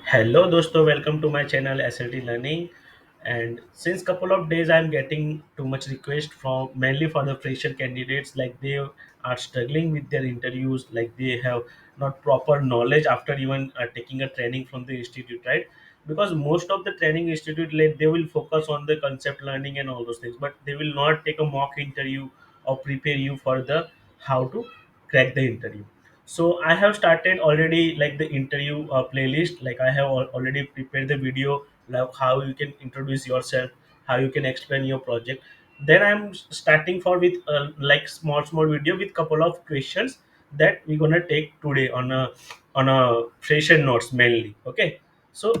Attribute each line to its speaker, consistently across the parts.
Speaker 1: Hello dosto, welcome to my channel SLT Learning. And since couple of days I'm getting too much request from mainly for the fresher candidates, like they are struggling with their interviews, like they have not proper knowledge after even taking a training from the institute, right? Because most of the training institute, like they will focus on the concept learning and all those things, but they will not take a mock interview or prepare you for the how to crack the interview. So I have started already like the interview playlist. Like I have already prepared the video, like how you can introduce yourself, how you can explain your project. Then I'm starting for with like small video with couple of questions that we're gonna take today on a fresher notes mainly. Okay, so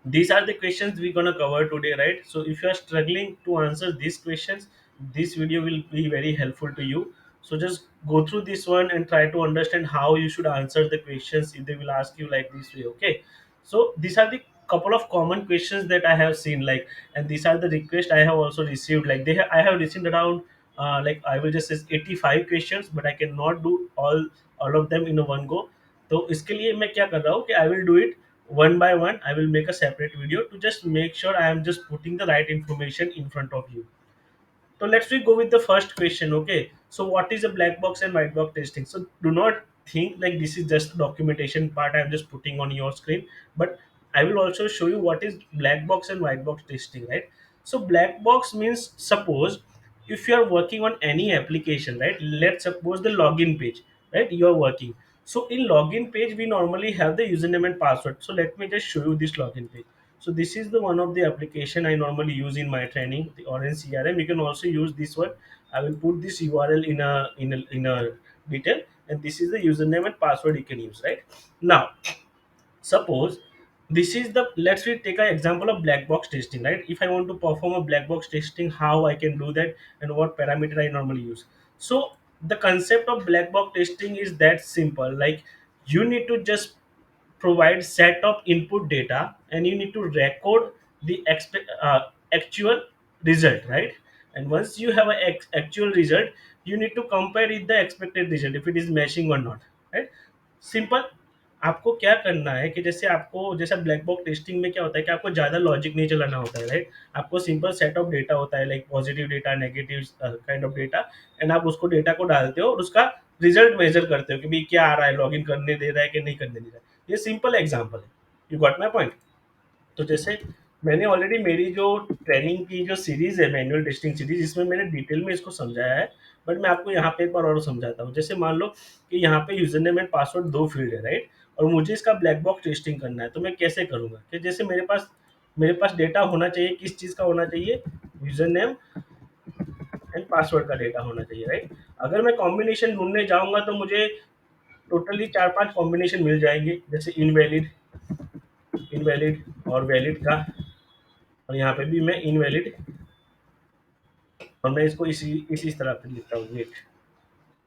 Speaker 1: these are the questions we're gonna cover today, right? So if you are struggling to answer these questions, this video will be very helpful to you. So just go through this one and try to understand how you should answer the questions if they will ask you like this way. Okay, so these are the couple of common questions that I have seen, like, and these are the requests I have also received. Like I have received around like I will just say 85 questions, but I cannot do all of them in a one go. तो इसके लिए मैं क्या कर रहा हूँ कि I will do it one by one. I will make a separate video to just make sure I am just putting the right information in front of you. So let's we go with the first question. Okay, so what is a black box and white box testing? So do not think like this is just the documentation part I'm just putting on your screen, but I will also show you what is black box and white box testing, right? So black box means, suppose if you are working on any application, right? Let's suppose the login page, right? You are working. So in login page, we normally have the username and password. So let me just show you this login page. So this is the one of the application I normally use in my training, the Orange CRM. You can also use this one. I will put this URL in a detail, and this is the username and password you can use, right? Now, suppose this is the, let's we take an example of black box testing, right? If I want to perform a black box testing, how I can do that and what parameter I normally use. So the concept of black box testing is that simple. Like you need to just provide set of input data and you need to record the actual result, right? And once you have an actual result, you need to compare with the expected result if it is matching or not, right? Simple. आपको क्या करना है कि जैसे आपको जैसा black box testing में क्या होता है कि आपको ज़्यादा लॉजिक नहीं चलाना होता है, राइट? आपको सिंपल सेट ऑफ डेटा होता है, like positive data, negative kind of data, and आप उसको डेटा को डालते हो और उसका रिजल्ट मेजर करते हो कि भाई क्या आ रहा है, लॉगिन करने दे रहा है कि नहीं करने दे रहा है। ये सिंपल एग्जांपल है। You got my point? तो जैसे मैंने ऑलरेडी मेरी जो ट्रेनिंग की जो सीरीज है, मैनुअल टेस्टिंग सीरीज, इसमें मैंने डिटेल में इसको समझाया है, बट मैं आपको यहाँ पे एक बार और समझाता हूँ। जैसे मान लो कि यहाँ पे यूजर नेम एंड पासवर्ड दो फील्ड है, राइट? और मुझे इसका ब्लैक बॉक्स टेस्टिंग करना है, तो मैं कैसे करूँगा कि जैसे मेरे पास डेटा होना चाहिए, किस चीज़ का होना चाहिए? यूजर नेम एंड पासवर्ड का डेटा होना चाहिए, राइट? अगर मैं कॉम्बिनेशन ढूंढने जाऊंगा तो मुझे टोटली 4-5 कॉम्बिनेशन मिल जाएंगे, जैसे इनवैलिड, इनवैलिड और वैलिड का। और यहाँ पे भी मैं इनवैलिड, और मैं इसको इसी तरह पे लिखता हूँ, वेट।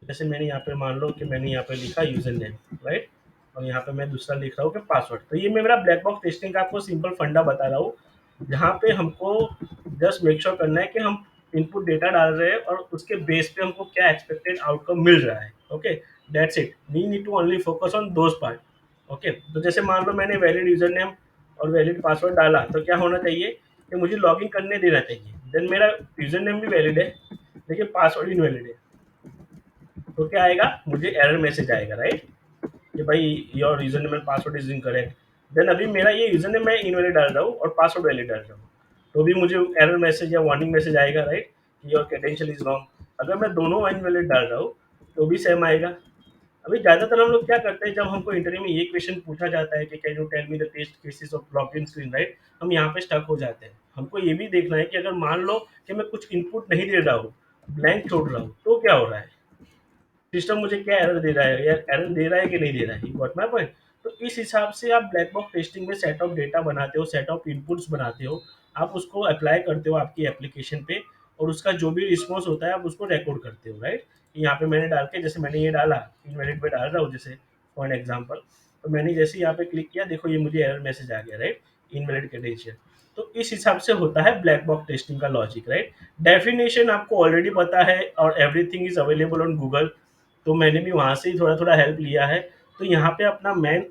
Speaker 1: जैसे मैंने यहाँ पे मान लो कि मैंने यहाँ पे लिखा यूजर नेम, राइट? और यहाँ पे मैं दूसरा लिख रहा हूँ कि पासवर्ड। तो ये मैं मेरा ब्लैक बॉक्स टेस्टिंग का आपको सिंपल फंडा बता रहा हूँ, जहाँ पे हमको जस्ट मेक श्योर करना है कि हम इनपुट डेटा डाल रहे हैं और उसके बेस पे हमको क्या एक्सपेक्टेड आउटकम मिल रहा है। Okay, that's it. We need to only focus on those part. Okay, तो जैसे मान लो मैंने वैलिड यूजर नेम और वैलिड पासवर्ड डाला, तो क्या होना चाहिए कि मुझे लॉगिन करने देना चाहिए। देन मेरा यूजर नेम भी वैलिड है, लेकिन पासवर्ड इनवैलिड है। तो क्या आएगा? मुझे एरर मैसेज आएगा, राइट? कि भाई your user name and password is incorrect. Then अभी मेरा ये यूजर नेम मैं इनवैलिड डाल रहा हूँ और पासवर्ड वैलिड डाल रहा हूँ, तो भी मुझे एरर मैसेज या वार्निंग मैसेज आएगा, राइट? कि योर क्रेडेंशियल इज रॉन्ग। अगर मैं दोनों इनवैलिड डाल रहा हूँ तो भी सेम आएगा। अभी ज़्यादातर हम लोग क्या करते हैं, जब हमको इंटरव्यू में ये क्वेश्चन पूछा जाता है कि can you tell me the test cases of login screen, right? हम यहाँ पे स्टक हो जाते हैं। हमको ये भी देखना है कि अगर मान लो कि मैं कुछ इनपुट नहीं दे रहा हूँ, ब्लैंक छोड़ रहा हूँ, तो क्या हो रहा है? सिस्टम मुझे क्या एरर दे रहा है, या एरर दे रहा है कि नहीं दे रहा है। You got my point? तो इस हिसाब से आप ब्लैक बॉक्स टेस्टिंग में सेट ऑफ डेटा बनाते हो, सेट ऑफ इनपुट्स बनाते हो, आप उसको अप्लाई करते हो आपकी एप्लीकेशन पे, और उसका जो भी रिस्पॉन्स होता है आप उसको रिकॉर्ड करते हो, राइट? यहाँ पे मैंने डाल के, जैसे मैंने ये डाला, इनवैलिड पे डाल रहा हूँ जैसे फॉर एग्जाम्पल, तो मैंने जैसे यहाँ पे क्लिक किया, देखो ये मुझे एरर मैसेज आ गया, राइट? Invalid credential. तो इस हिसाब से होता है ब्लैक बॉक्स टेस्टिंग का लॉजिक, राइट? डेफिनेशन आपको ऑलरेडी पता है और everything is available on Google, तो मैंने भी वहाँ से ही थोड़ा थोड़ा हेल्प लिया है। तो यहाँ पे अपना मेन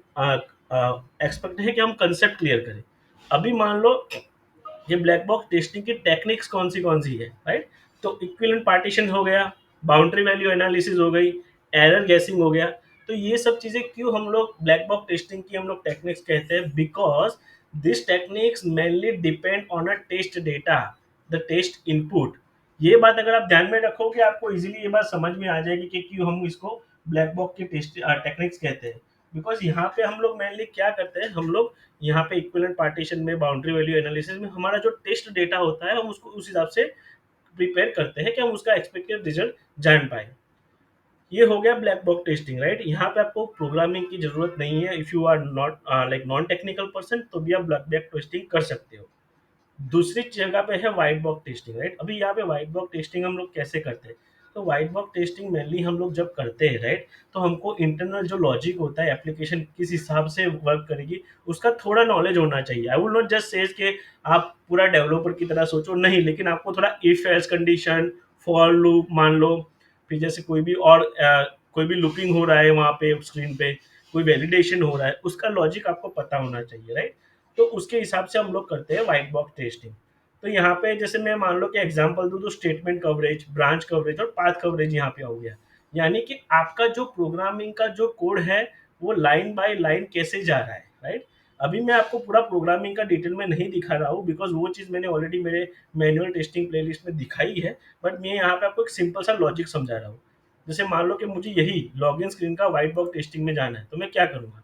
Speaker 1: एक्सपेक्ट है कि हम कंसेप्ट क्लियर करें। अभी मान लो ये ब्लैक बॉक्स टेस्टिंग की टेक्निक्स कौन सी है, राइट? तो इक्विवेलेंट पार्टीशन हो गया, बाउंड्री वैल्यू एनालिसिस हो गई, एरर गैसिंग हो गया। तो ये सब चीजें क्यों हम लोग ब्लैक बॉक्स टेस्टिंग की हम लोग टेक्निक्स कहते हैं? Because this techniques mainly depend on a test data, the test input. ये बात अगर आप ध्यान में रखोगे आपको इजीली ये बात समझ में आ जाएगी कि क्यों हम इसको ब्लैक बॉक्स की टेस्ट टेक्निक्स कहते हैं। बिकॉज यहाँ पे हम लोग मेनली क्या करते हैं, हम लोग यहाँ पे इक्विवेलेंट पार्टीशन में, बाउंड्री वैल्यू एनालिसिस में हमारा जो टेस्ट डेटा होता है हम उसको उस हिसाब से प्रिपेयर करते हैं कि हम उसका एक्सपेक्टेड रिजल्ट जान पाए। ये हो गया ब्लैक बॉक्स टेस्टिंग, राइट? यहाँ पे आपको प्रोग्रामिंग की जरूरत नहीं है। If you are not like non technical person तो भी आप ब्लैक बॉक्स टेस्टिंग कर सकते हो। दूसरी जगह पे है व्हाइट बॉक्स टेस्टिंग, राइट? अभी यहाँ पे व्हाइट बॉक्स टेस्टिंग हम लोग कैसे करते हैं? तो व्हाइट बॉक्स टेस्टिंग मेनली हम लोग जब करते हैं, राइट, तो हमको इंटरनल जो लॉजिक होता है, एप्लीकेशन किस हिसाब से वर्क करेगी, उसका थोड़ा नॉलेज होना चाहिए। I will not just says कि आप पूरा डेवलपर की तरह सोचो, नहीं, लेकिन आपको थोड़ा if else condition, for loop मान लो, फिर जैसे कोई भी और कोई भी लूपिंग हो रहा है वहाँ पे स्क्रीन पे, कोई वैलिडेशन हो रहा है, उसका लॉजिक आपको पता होना चाहिए, राइट? तो उसके हिसाब से हम लोग करते हैं व्हाइट बॉक्स टेस्टिंग। तो यहाँ पे जैसे मैं मान लो कि एग्जांपल दूं तो स्टेटमेंट कवरेज, ब्रांच कवरेज और पाथ कवरेज यहाँ पे हो गया। यानी कि आपका जो प्रोग्रामिंग का जो कोड है वो लाइन बाय लाइन कैसे जा रहा है, राइट? अभी मैं आपको पूरा प्रोग्रामिंग का डिटेल में नहीं दिखा रहा हूँ बिकॉज वो चीज़ मैंने ऑलरेडी मेरे मैनुअल टेस्टिंग प्लेलिस्ट में दिखाई है। बट मैं यहाँ पे आपको एक सिंपल सा लॉजिक समझा रहा हूँ। जैसे मान लो कि मुझे यही लॉगिन स्क्रीन का व्हाइट बॉक्स टेस्टिंग में जाना है तो मैं क्या करूँगा,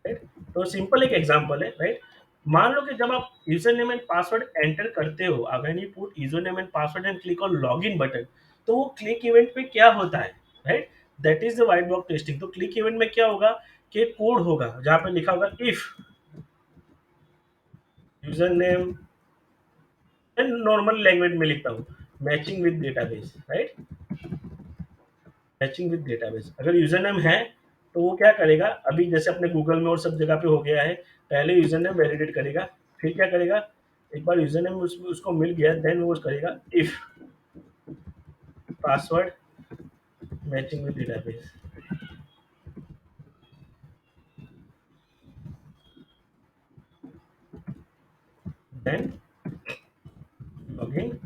Speaker 1: राइट? तो सिंपल एक एग्जांपल है, राइट? मान लो कि जब आप user name and password enter करते हो, when you put user name and password and click on login button, तो वो क्लिक इवेंट पे क्या होता है, right? That is the white box testing. तो क्लिक इवेंट में क्या होगा कि कोड होगा जहां पे लिखा होगा if user name, and normal language में लिखता हूँ matching with database, right? Matching with database, अगर यूजर नेम है तो वो क्या करेगा, अभी जैसे अपने गूगल में और सब जगह पे हो गया है, पहले यूजर नेम वैलिडेट करेगा, फिर क्या करेगा, एक बार यूजर नेम उसको मिल गया देन वो करेगा if password matching with database, then login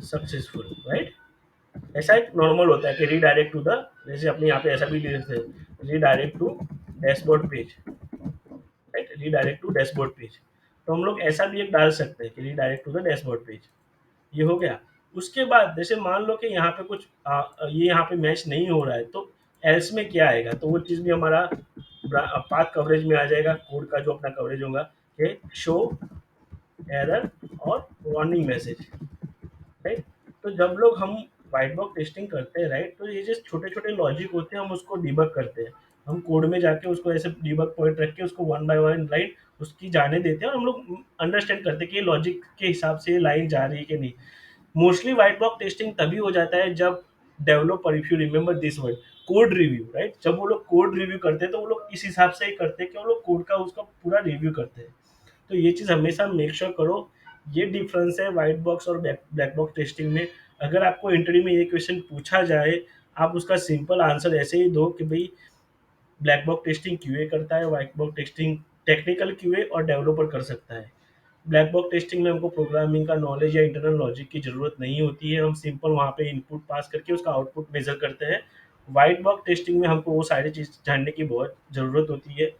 Speaker 1: successful, right? ऐसा एक नॉर्मल होता है कि रीडायरेक्ट टू द, जैसे अपने यहाँ पे ऐसा भी लिख सकते हैं redirect to dashboard page, right? Redirect to dashboard page. तो हम लोग ऐसा भी एक डाल सकते हैं कि redirect to the dashboard page. ये हो गया। उसके बाद जैसे मान लो कि यहाँ पे कुछ ये यहाँ पे मैच नहीं हो रहा है तो एल्स में क्या आएगा, तो वो चीज़ भी हमारा पाथ कवरेज में आ जाएगा, कोड का जो अपना कवरेज होगा कि शो एरर और वार्निंग मैसेज, राइट? तो जब लोग हम व्हाइट बॉक्स टेस्टिंग करते हैं, राइट, तो ये जो छोटे छोटे लॉजिक होते हैं हम उसको डिबग करते हैं। हम कोड में जाके उसको ऐसे डिबग पॉइंट रख के उसको वन बाय वन लाइन उसकी जाने देते हैं और हम लोग अंडरस्टैंड करते हैं कि ये लॉजिक के हिसाब से ये लाइन जा रही है कि नहीं। मोस्टली व्हाइट बॉक्स टेस्टिंग तभी हो जाता है जब developer, if you remember this word, code review, right? जब वो लोग कोड रिव्यू करते हैं तो वो लोग इस हिसाब से ही करते हैं कि वो लोग कोड का उसका पूरा रिव्यू करते हैं। तो ये चीज़ हमेशा मेक श्योर करो। ये डिफरेंस है व्हाइट बॉक्स और ब्लैक बॉक्स टेस्टिंग में। अगर आपको इंटरव्यू में ये क्वेश्चन पूछा जाए, आप उसका सिंपल आंसर ऐसे ही दो कि भाई ब्लैक बॉक्स टेस्टिंग क्यूए करता है, white box testing technical QA और डेवलपर कर सकता है। ब्लैक बॉक्स टेस्टिंग में हमको प्रोग्रामिंग का नॉलेज या इंटरनल लॉजिक की ज़रूरत नहीं होती है, हम सिंपल वहाँ पे इनपुट पास करके उसका आउटपुट मेज़र करते हैं। व्हाइट बॉक्स टेस्टिंग में हमको वो सारी चीज़ जानने की बहुत ज़रूरत होती है।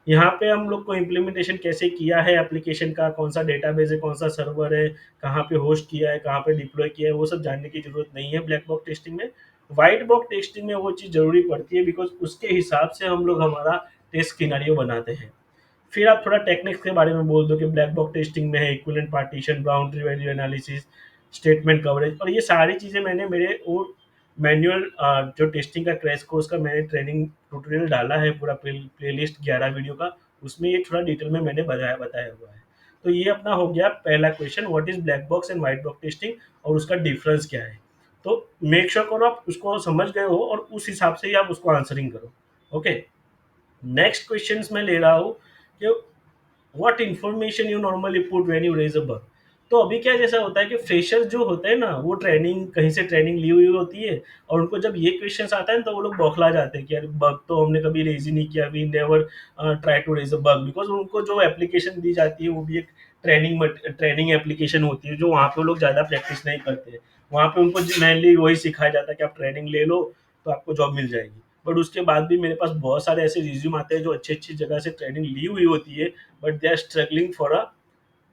Speaker 1: यहाँ पे हम लोग को इम्प्लीमेंटेशन कैसे किया है एप्लीकेशन का, कौन सा डेटाबेस है, कौन सा सर्वर है, कहाँ पे होस्ट किया है, कहाँ पे डिप्लॉय किया है, वो सब जानने की ज़रूरत नहीं है ब्लैक बॉक्स टेस्टिंग में। व्हाइट बॉक्स टेस्टिंग में वो चीज़ ज़रूरी पड़ती है बिकॉज़ उसके हिसाब से हम लोग हमारा टेस्ट सिनेरियो बनाते हैं। फिर आप थोड़ा टेक्निक्स के बारे में बोल दो कि ब्लैक बॉक्स टेस्टिंग में है equivalent partition, boundary value analysis, statement coverage, और ये सारी चीज़ें मैंने मेरे वो मैनुअल जो टेस्टिंग का क्रैश कोर्स का मैंने ट्रेनिंग ट्यूटोरियल डाला है पूरा प्लेलिस्ट 11 वीडियो का, उसमें ये थोड़ा डिटेल में मैंने बताया बताया हुआ है। तो ये अपना हो गया पहला question, what is black box and white box testing और उसका डिफरेंस क्या है। तो मेक श्योर करो आप उसको समझ गए हो और उस हिसाब से ही आप उसको आंसरिंग करो। ओके, नेक्स्ट क्वेश्चन मैं ले रहा हूँ कि what information you normally put when you raise a bug. तो अभी क्या जैसा होता है कि फ्रेशर जो होते हैं ना, वो ट्रेनिंग कहीं से ट्रेनिंग ली हुई होती है, और उनको जब ये क्वेश्चंस आता है तो वो लोग बौखला जाते हैं कि यार बग तो हमने कभी रेज ही नहीं किया, we never try to raise a bug, because उनको जो एप्लीकेशन दी जाती है वो भी एक ट्रेनिंग एप्लीकेशन होती है, जो वहाँ पे वो लोग ज़्यादा प्रैक्टिस नहीं करते हैं। वहाँ पे उनको मेनली वही सिखाया जाता है कि आप ट्रेनिंग ले लो तो आपको जॉब मिल जाएगी। बट उसके बाद भी मेरे पास बहुत सारे ऐसे रिज्यूम आते हैं जो अच्छी अच्छी जगह से ट्रेनिंग ली हुई होती है, but they are struggling for a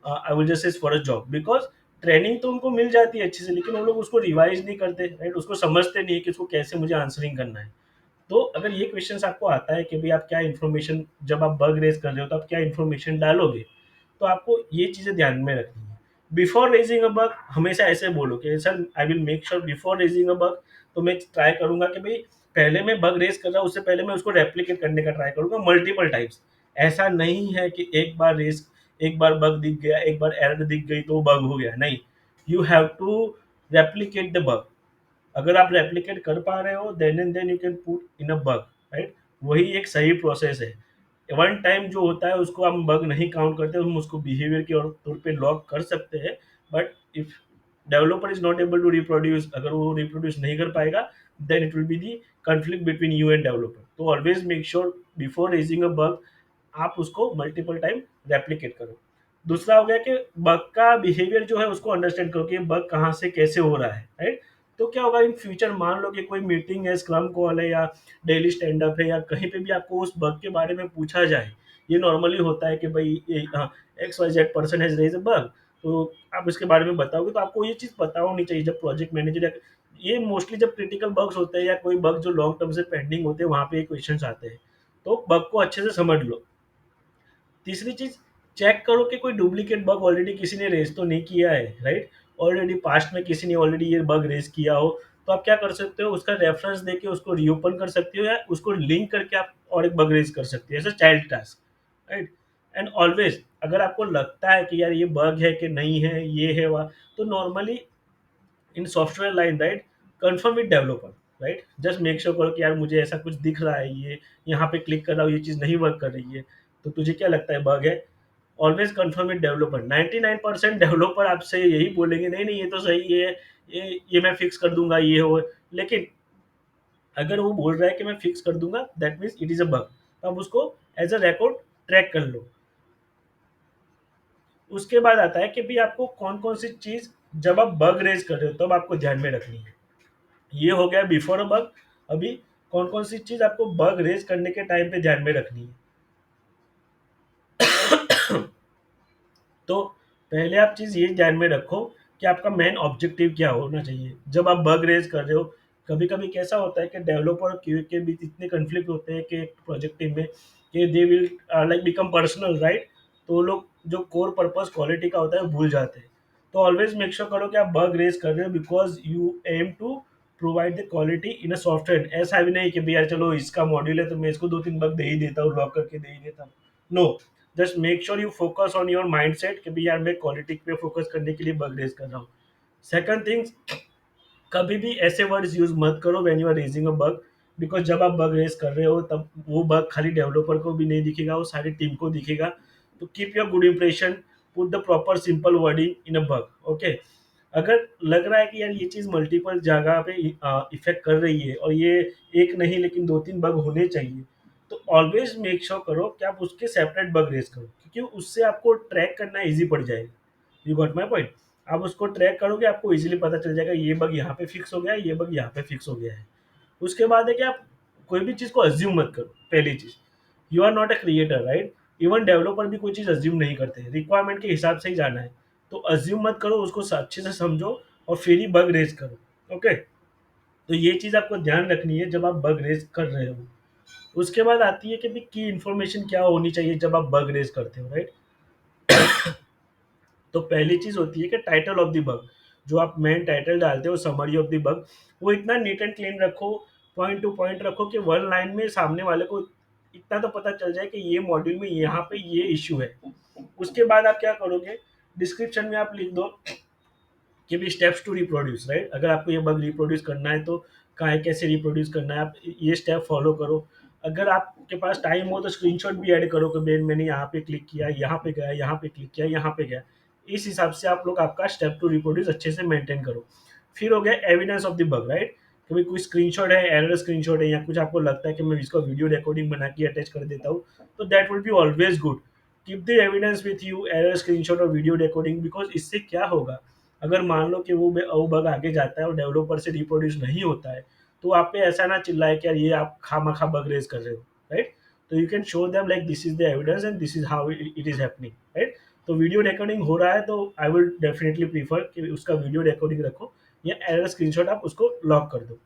Speaker 1: I will just say for a job, because training तो उनको मिल जाती है अच्छे से, लेकिन वो लोग उसको रिवाइज नहीं करते, राइट, उसको समझते नहीं है कि उसको कैसे मुझे आंसरिंग करना है। तो अगर ये क्वेश्चन आपको आता है कि भाई आप क्या इन्फॉर्मेशन, जब आप बग रेज कर रहे हो तो आप क्या इन्फॉर्मेशन डालोगे, तो आपको ये चीज़ें ध्यान में रखनी है। बिफोर रेजिंग अ बग हमेशा ऐसे बोलो कि sir I will make sure before raising a bug, तो मैं ट्राई करूंगा कि भाई पहले मैं बग रेज कर रहा हूँ उससे पहले मैं उसको रेप्लिकेट करने का ट्राई करूंगा मल्टीपल टाइम्स। ऐसा नहीं है कि एक बार बग दिख गया, एक बार एरर दिख गई तो बग हो गया, नहीं। You have to replicate the bug. अगर आप रेप्लिकेट कर पा रहे हो then and then you can put in a bug, right. वही एक सही प्रोसेस है। वन टाइम जो होता है उसको हम बग नहीं काउंट करते, हम उसको बिहेवियर के तौर पे लॉक कर सकते हैं। But if developer is not able to reproduce, अगर वो रिप्रोड्यूस नहीं कर पाएगा, then it will be the conflict between you and developer। तो always make sure before raising a bug आप उसको मल्टीपल टाइम रेप्लिकेट करो। दूसरा हो गया कि बग का बिहेवियर जो है उसको अंडरस्टैंड करो कि बग कहाँ से कैसे हो रहा है, राइट। तो क्या होगा इन फ्यूचर, मान लो कि कोई मीटिंग है, स्क्रम कॉल है या डेली स्टैंड अप है या कहीं पे भी आपको उस बग के बारे में पूछा जाए। ये नॉर्मली होता है कि भाई X Y Z person has raise a bug, तो आप इसके बारे में बताओगे, तो आपको ये चीज़ पता होनी चाहिए जब प्रोजेक्ट मैनेजर, ये मोस्टली जब क्रिटिकल बग्स होते हैं या कोई बग जो लॉन्ग टर्म से पेंडिंग होते हैं वहाँ पे ये क्वेश्चन आते हैं। तो बग को अच्छे से समझ लो। तीसरी चीज, चेक करो कि कोई डुप्लीकेट बग ऑलरेडी किसी ने रेज तो नहीं किया है, राइट। ऑलरेडी पास्ट में किसी ने ऑलरेडी ये बग रेज किया हो, तो आप क्या कर सकते हो, उसका रेफरेंस देके उसको रीओपन कर सकते हो या उसको लिंक करके आप और एक बग रेज कर सकते हो as a child task, right. And always अगर आपको लगता है कि यार ये बग है कि नहीं है, ये है वह, तो normally in software line, right, confirm with developer, right. Just make sure करो कि यार मुझे ऐसा कुछ दिख रहा है, ये यहाँ पे क्लिक कर रहा हूँ, ये चीज़ नहीं वर्क कर रही है, तो तुझे क्या लगता है बग है। Always confirm with developer. 99% developer आपसे यही बोलेंगे नहीं नहीं ये तो सही है, ये मैं फिक्स कर दूंगा, ये हो। लेकिन अगर वो बोल रहा है कि मैं फिक्स कर दूंगा, that means it is a bug, तो आप उसको एज अ रिकॉर्ड ट्रैक कर लो। उसके बाद आता है कि भाई आपको कौन कौन सी चीज जब आप बग रेज कर रहे हो तब आपको ध्यान में रखनी है। ये हो गया बिफोर अ बग। अभी कौन कौन सी चीज आपको बग रेज करने के टाइम पे ध्यान में रखनी है। तो पहले आप चीज़ ये ध्यान में रखो कि आपका मेन ऑब्जेक्टिव क्या होना चाहिए जब आप बग रेज कर रहे हो। कभी कभी कैसा होता है कि डेवलपर और क्यूए के बीच इतने कन्फ्लिक्ट होते हैं कि एक प्रोजेक्ट टीम में कि they will like become personal, right. तो वो लोग जो कोर पर्पस क्वालिटी का होता है वो भूल जाते हैं। तो ऑलवेज मेक श्योर करो कि आप बग रेज कर रहे हो because you am to provide the quality in a software. ऐसा भी नहीं कि भैया चलो इसका मॉड्यूल है तो मैं इसको दो तीन बग दे ही देता हूँ, लॉक करके दे ही देता हूँ। No, just make sure you focus on your mindset कि भैया मैं क्वालिटी पे फोकस करने के लिए बग रेज कर रहा हूँ। सेकंड थिंग्स, कभी भी ऐसे वर्ड्स यूज मत करो when you are raising a bug, because जब आप बग रेज कर रहे हो तब वो बग खाली डेवलपर को भी नहीं दिखेगा, वो सारी टीम को दिखेगा। तो keep your good impression, put the proper simple wording in a bug, okay. अगर लग रहा है कि यार ये चीज़ मल्टीपल जगह पे इफेक्ट कर रही है और ये एक नहीं लेकिन दो तीन बग होने चाहिए, तो ऑलवेज मेक श्योर करो कि आप उसके सेपरेट बग रेज करो, क्योंकि उससे आपको ट्रैक करना इजी पड़ जाएगा। You got my point. आप उसको ट्रैक करोगे आपको इजीली पता चल जाएगा ये बग यहाँ पे फिक्स हो गया है, ये बग यहाँ पे फिक्स हो गया है। उसके बाद है कि आप कोई भी चीज़ को अज्यूम मत करो। पहली चीज़, you are not a creator, right. Even developer भी कोई चीज़ अज्यूम नहीं करते, रिक्वायरमेंट के हिसाब से ही जाना है। तो अज्यूम मत करो, उसको अच्छे से समझो और फिर ही बग रेज करो, ओके। तो ये चीज़ आपको ध्यान रखनी है जब आप बग रेज कर रहे हो। उसके बाद आती है कि भाई की इन्फॉर्मेशन क्या होनी चाहिए जब आप बग रेज करते हो, राइट। तो पहली चीज होती है कि टाइटल ऑफ द बग, जो आप मेन टाइटल डालते हो समरी ऑफ द बग, वो इतना नीट एंड क्लीन रखो, पॉइंट टू पॉइंट रखो कि वन लाइन में सामने वाले को इतना तो पता चल जाए कि ये मॉड्यूल में यहाँ पे ये इश्यू है। उसके बाद आप क्या करोगे, डिस्क्रिप्शन में आप लिख दो कि भी स्टेप्स टू रिप्रोड्यूस, राइट। अगर आपको ये बग रिप्रोड्यूस करना है तो कहाँ कैसे रिप्रोड्यूस करना है, आप ये स्टेप फॉलो करो। अगर आपके पास टाइम हो तो स्क्रीनशॉट भी ऐड करो कि मैंने यहाँ पे क्लिक किया, यहाँ पे गया, यहाँ पे क्लिक किया, यहाँ पे गया। इस हिसाब से आप लोग आपका स्टेप टू रिप्रोड्यूस अच्छे से मेंटेन करो। फिर हो गया evidence of the bug, right? कि भाई कोई स्क्रीनशॉट है, एरर स्क्रीनशॉट है, या कुछ आपको लगता है कि मैं इसको वीडियो रिकॉर्डिंग बना के अटैच कर देता हूँ, तो that will be always good. Keep the evidence with you, error screenshot और वीडियो रिकॉर्डिंग, बिकॉज इससे क्या होगा, अगर मान लो कि वो बग आगे जाता है और डेवलपर से रिप्रोड्यूस नहीं होता है, तो आप पे ऐसा ना चिल्लाए कि यार ये आप खामा खा बग रेज कर रहे हो, राइट? तो you can show them like this is the evidence and this is how it is happening, right? तो वीडियो रिकॉर्डिंग हो रहा है तो आई विल डेफिनेटली प्रीफर कि उसका वीडियो रिकॉर्डिंग रखो, या एरर स्क्रीनशॉट आप उसको लॉक कर दो।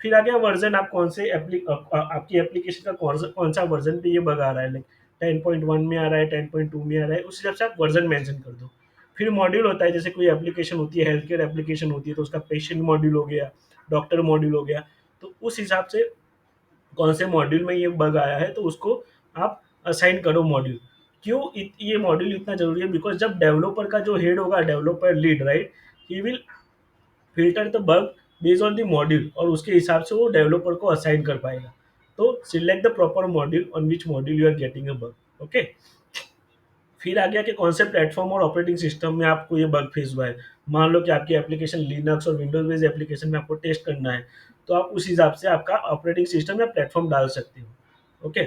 Speaker 1: फिर आ गया वर्जन, आप कौन से आपकी एप्लीकेशन का कौन सा वर्जन पे ये बग आ रहा है, लाइक 10.1 में आ रहा है, 10.2 में आ रहा है, उस हिसाब से आप वर्जन मेंशन कर दो। फिर मॉड्यूल होता है, जैसे कोई एप्लीकेशन होती है, हेल्थ केयर एप्लीकेशन होती है, तो उसका पेशेंट मॉड्यूल हो गया, डॉक्टर मॉड्यूल हो गया, तो उस हिसाब से कौन से मॉड्यूल में ये बग आया है तो उसको आप असाइन करो मॉड्यूल। क्यों ये मॉड्यूल इतना जरूरी है, बिकॉज जब डेवलपर का जो हेड होगा, developer lead, right, he will filter the bug based on the module, और उसके हिसाब से वो डेवलपर को असाइन कर पाएगा। तो select the proper module on which module you are getting a bug. Okay. फिर आ गया कि कौन से प्लेटफॉर्म और ऑपरेटिंग सिस्टम में आपको ये बग फेस हुआ है। मान लो कि आपकी एप्लीकेशन लिनक्स और विंडोज बेस्ड एप्लीकेशन में आपको टेस्ट करना है, तो आप उस हिसाब से आपका ऑपरेटिंग सिस्टम या प्लेटफॉर्म डाल सकते हो। ओके।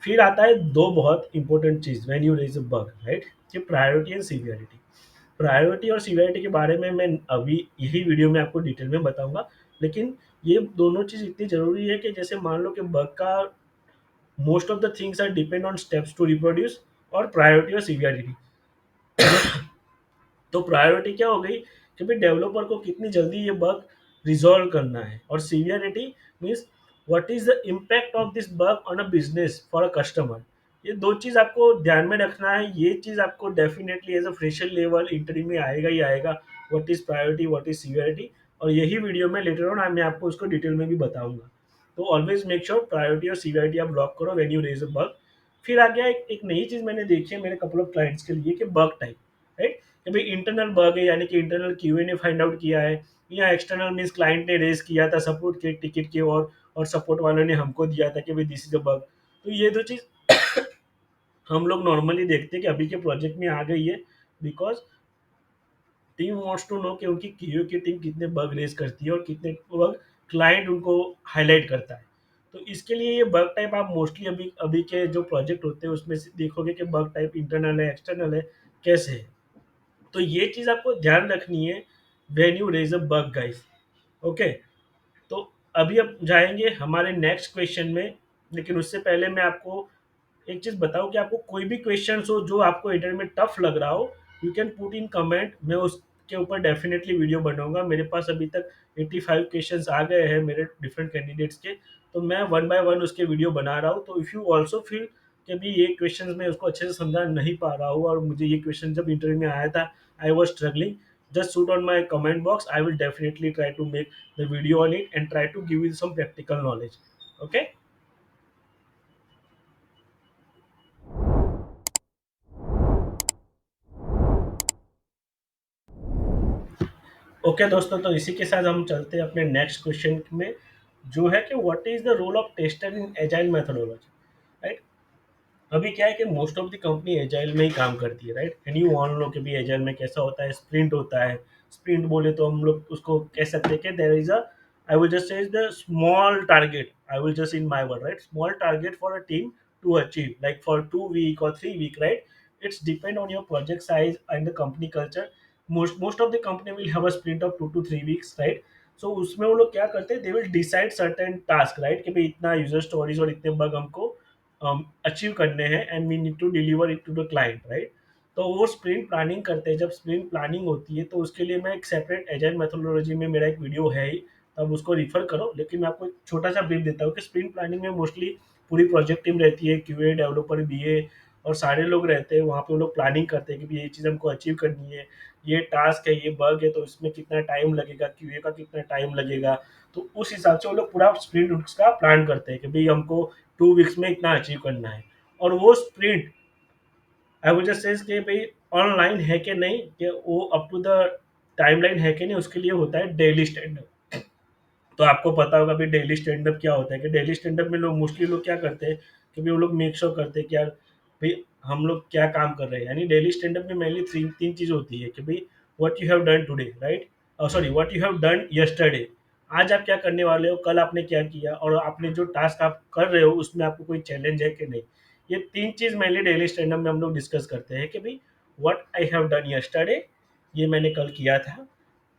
Speaker 1: फिर आता है दो बहुत इंपॉर्टेंट चीज when you raise a bug, right, कि प्रायोरिटी एंड सीवियरिटी। प्रायोरिटी और सीवियरिटी के बारे में मैं अभी यही वीडियो में आपको डिटेल में बताऊंगा, लेकिन ये दोनों चीज इतनी जरूरी है कि जैसे मान लो कि बग का most of the things are depend on steps to reproduce, और प्रायोरिटी और सीवियरिटी। तो प्रायोरिटी क्या हो गई कि भाई डेवलपर को कितनी जल्दी ये बग रिजॉल्व करना है, और severity means what is the impact of this bug on a business for a customer. ये दो चीज आपको ध्यान में रखना है, ये चीज आपको definitely as a fresher level interview में आएगा ही आएगा, what is priority, what is severity. और यही वीडियो में लेटर ऑन मैं आपको उसको डिटेल में भी बताऊंगा। तो ऑलवेज मेक श्योर प्रायोरिटी और सीवियरिटी आप लॉक करो when you raise a bug. फिर आ गया एक नई चीज मैंने देखी है मेरे कपल ऑफ क्लाइंट्स के लिए, कि बग टाइप, राइट, कि भाई इंटरनल बग है, यानी कि इंटरनल क्यूए ने फाइंड आउट किया है, या एक्सटर्नल मीन्स क्लाइंट ने रेज किया था सपोर्ट के टिकट के, और सपोर्ट वालों ने हमको दिया था कि भाई दिस इज अ बग। तो ये दो चीज हम लोग नॉर्मली देखते हैं कि अभी के प्रोजेक्ट में आ गई है, because team wants to know कि उनकी क्यूए की टीम कितने बग रेज करती है और कितने बग क्लाइंट उनको हाईलाइट करता है। तो इसके लिए ये बग टाइप आप मोस्टली अभी अभी के जो प्रोजेक्ट होते हैं उसमें से देखोगे कि बग टाइप इंटरनल है, एक्सटर्नल है, कैसे है। तो ये चीज आपको ध्यान रखनी है when you raise a bug, guys. Okay. तो अभी अब जाएंगे हमारे नेक्स्ट क्वेश्चन में, लेकिन उससे पहले मैं आपको एक चीज बताऊं कि आपको कोई भी क्वेश्चन हो जो आपको इंटरव्यू में टफ लग रहा हो, you can put in comment, मैं उसके ऊपर डेफिनेटली वीडियो बनाऊंगा। मेरे पास अभी तक 85 क्वेश्चंस आ गए हैं मेरे डिफरेंट कैंडिडेट्स के, तो मैं वन बाय वन उसके वीडियो बना रहा हूँ। तो इफ़ यू ऑल्सो फील कि अभी ये क्वेश्चन मैं उसको अच्छे से समझा नहीं पा रहा हूँ, और मुझे ये क्वेश्चन जब इंटरव्यू में आया था I was struggling, just shoot on my comment box. I will definitely try to make the video on it and try to give you some practical knowledge. Okay. Okay दोस्तों, तो इसी के साथ हम चलते हैं अपने नेक्स्ट क्वेश्चन में, जो है कि what is the role of tester in agile methodology, right? अभी क्या है कि most of the company agile में ही काम करती है, right, and you all know कि भी एजाइल में कैसा होता है, स्प्रिंट होता है। स्प्रिंट बोले तो हम लोग उसको कह सकते हैं कि there is a, I will just say the small target, I will just in my word, right, small target for a team to achieve like for 2 week or 3 week, right? It's depend on your project size and the company culture. Most of the company will have a sprint of 2 to 3 weeks, right? So उसमें वो लोग क्या करते हैं, they will decide certain task, right, कि भाई इतना user stories और इतने बग हमको अचीव करने हैं and we need to deliver it to the client, right? तो वो स्प्रिंट प्लानिंग करते हैं। जब स्प्रिंट प्लानिंग होती है तो उसके लिए मैं एक सेपरेट एजाइल मेथोडोलॉजी में मेरा एक वीडियो है ही, तब उसको रिफर करो। लेकिन मैं आपको एक छोटा सा ब्रीफ देता हूँ कि स्प्रिंट प्लानिंग में मोस्टली पूरी प्रोजेक्ट टीम रहती है, क्यूए, डेवलपर, बीए, और सारे लोग रहते हैं वहाँ पे। वो लोग प्लानिंग करते हैं कि भाई ये चीज़ हमको अचीव करनी है, ये टास्क है, ये बग है, तो इसमें कितना टाइम लगेगा, क्यूए का कितना टाइम लगेगा। तो उस हिसाब से वो लोग पूरा स्प्रिंट उसका प्लान करते हैं कि भाई हमको 2 weeks में इतना अचीव करना है। और वो sprint I would just say कि भाई ऑनलाइन है कि नहीं, कि वो अप टू द टाइमलाइन है कि नहीं, उसके लिए होता है डेली स्टैंड अप। तो आपको पता होगा भाई डेली स्टैंड अप क्या होता है, कि डेली स्टैंड अप में लोग मोस्टली लोग क्या करते हैं कि भाई वो लोग मेक श्योर करते हैं कि यार भाई हम लोग क्या काम कर रहे हैं, यानी डेली स्टैंड अप में मेनली तीन तीन चीज़ होती है कि भाई what you have done today, right, sorry what you have done yesterday, आज आप क्या करने वाले हो, कल आपने क्या किया, और आपने जो टास्क आप कर रहे हो उसमें आपको कोई चैलेंज है कि नहीं। ये तीन चीज़ मेनली डेली स्टैंड अप में हम लोग डिस्कस करते हैं कि भाई what I have done yesterday, ये मैंने कल किया था,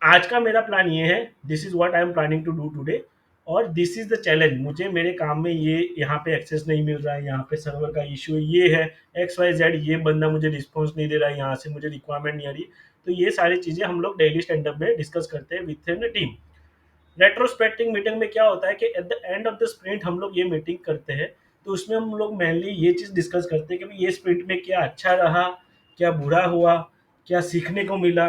Speaker 1: आज का मेरा प्लान ये है, this is what I am planning to do today, और दिस इज द चैलेंज, मुझे मेरे काम में ये यहाँ पे एक्सेस नहीं मिल रहा है, यहाँ पे सर्वर का इशू ये है, एक्स वाई जेड, ये बंदा मुझे रिस्पॉन्स नहीं दे रहा है, यहाँ से मुझे रिक्वायरमेंट नहीं आ रही। तो ये सारी चीज़ें हम लोग डेली स्टैंड अप में डिस्कस करते हैं with in team. Retrospective meeting में क्या होता है कि at the end of the sprint हम लोग ये मीटिंग करते हैं, तो उसमें हम लोग मेनली ये चीज़ डिस्कस करते हैं कि भाई ये स्प्रिंट में क्या अच्छा रहा, क्या बुरा हुआ, क्या सीखने को मिला,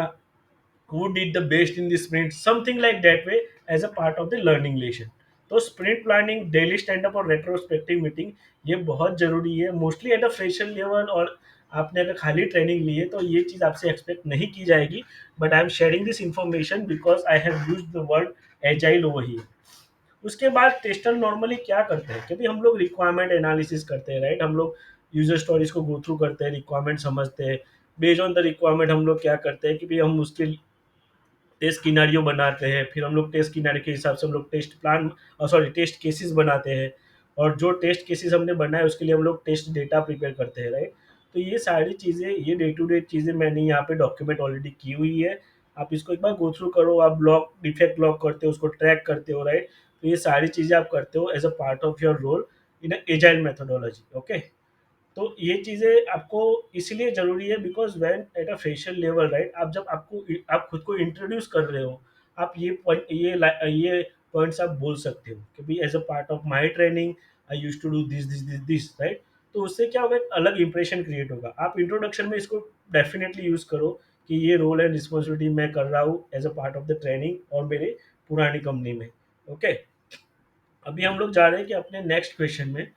Speaker 1: who did the best in the sprint, something like that way, as a part of the learning lesson। तो sprint planning, daily stand up और रेट्रोस्पेक्टिव मीटिंग ये बहुत जरूरी है, mostly eight a fresher level, और आपने अगर खाली ट्रेनिंग ली है तो ये चीज़ आपसे एक्सपेक्ट नहीं की जाएगी, but I am sharing this information because I have use the word agile over here. उसके बाद टेस्टर नॉर्मली क्या करते हैं, क्योंकि हम लोग रिक्वायरमेंट एनालिसिस करते हैं, राइट, हम लोग यूजर स्टोरीज को गो थ्रू करते हैं, रिक्वायरमेंट समझते हैं, बेस्ड ऑन द रिक्वायरमेंट हम लोग क्या करते हैं कि भाई हम उसके टेस्ट किनारियो बनाते हैं, फिर हम लोग टेस्ट किनारे के हिसाब से हम लोग test plan, sorry test cases बनाते हैं, और जो टेस्ट केसेस हमने बनाए उसके लिए हम लोग टेस्ट डेटा प्रिपेयर करते हैं, राइट। तो ये सारी चीज़ें, ये डे टू डे चीज़ें मैंने यहाँ पे डॉक्यूमेंट ऑलरेडी की हुई है, आप इसको एक बार गो थ्रू करो, आप ब्लॉक डिफेक्ट लॉक करते हो, उसको ट्रैक करते हो, राइट। तो ये सारी चीज़ें आप करते हो as a part of your role in agile methodology, okay. तो ये चीज़ें आपको इसलिए ज़रूरी है because when at a fresher level, right, आप जब आप खुद को इंट्रोड्यूस कर रहे हो, आप ये पॉइंट्स आप बोल सकते हो कि भाई as a part of my training I used to do this, right. तो उससे क्या होगा, एक अलग इंप्रेशन क्रिएट होगा। आप इंट्रोडक्शन में इसको डेफिनेटली यूज़ करो कि ये रोल एंड रिस्पॉन्सिबिलिटी मैं कर रहा हूँ as a part of the training और मेरे पुरानी कंपनी में, ओके। अभी हम लोग जा रहे हैं कि अपने नेक्स्ट क्वेश्चन में,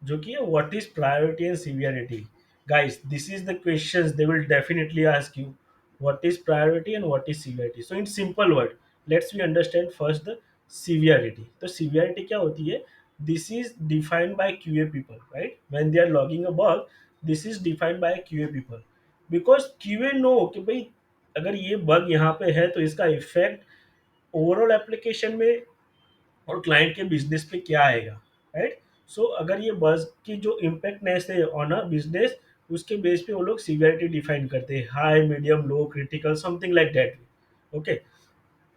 Speaker 1: जो कि है what is priority and severity. Guys, this is the questions they will definitely ask you, what is priority and what is severity. So in simple word, let's we understand first the severity. तो severity क्या होती है, this is defined by QA people, right, when they are logging a bug, this is defined by QA people, because QA know कि भाई अगर ये bug यहाँ पे है तो इसका इफेक्ट ओवरऑल एप्लीकेशन में और क्लाइंट के बिजनेस पे क्या आएगा, राइट। सो अगर ये बस की जो इम्पैक्टनेस है ऑन अ बिजनेस, उसके बेस पे वो लोग सीवियरिटी डिफाइन करते हैं, high, medium, low, critical, something like that, okay.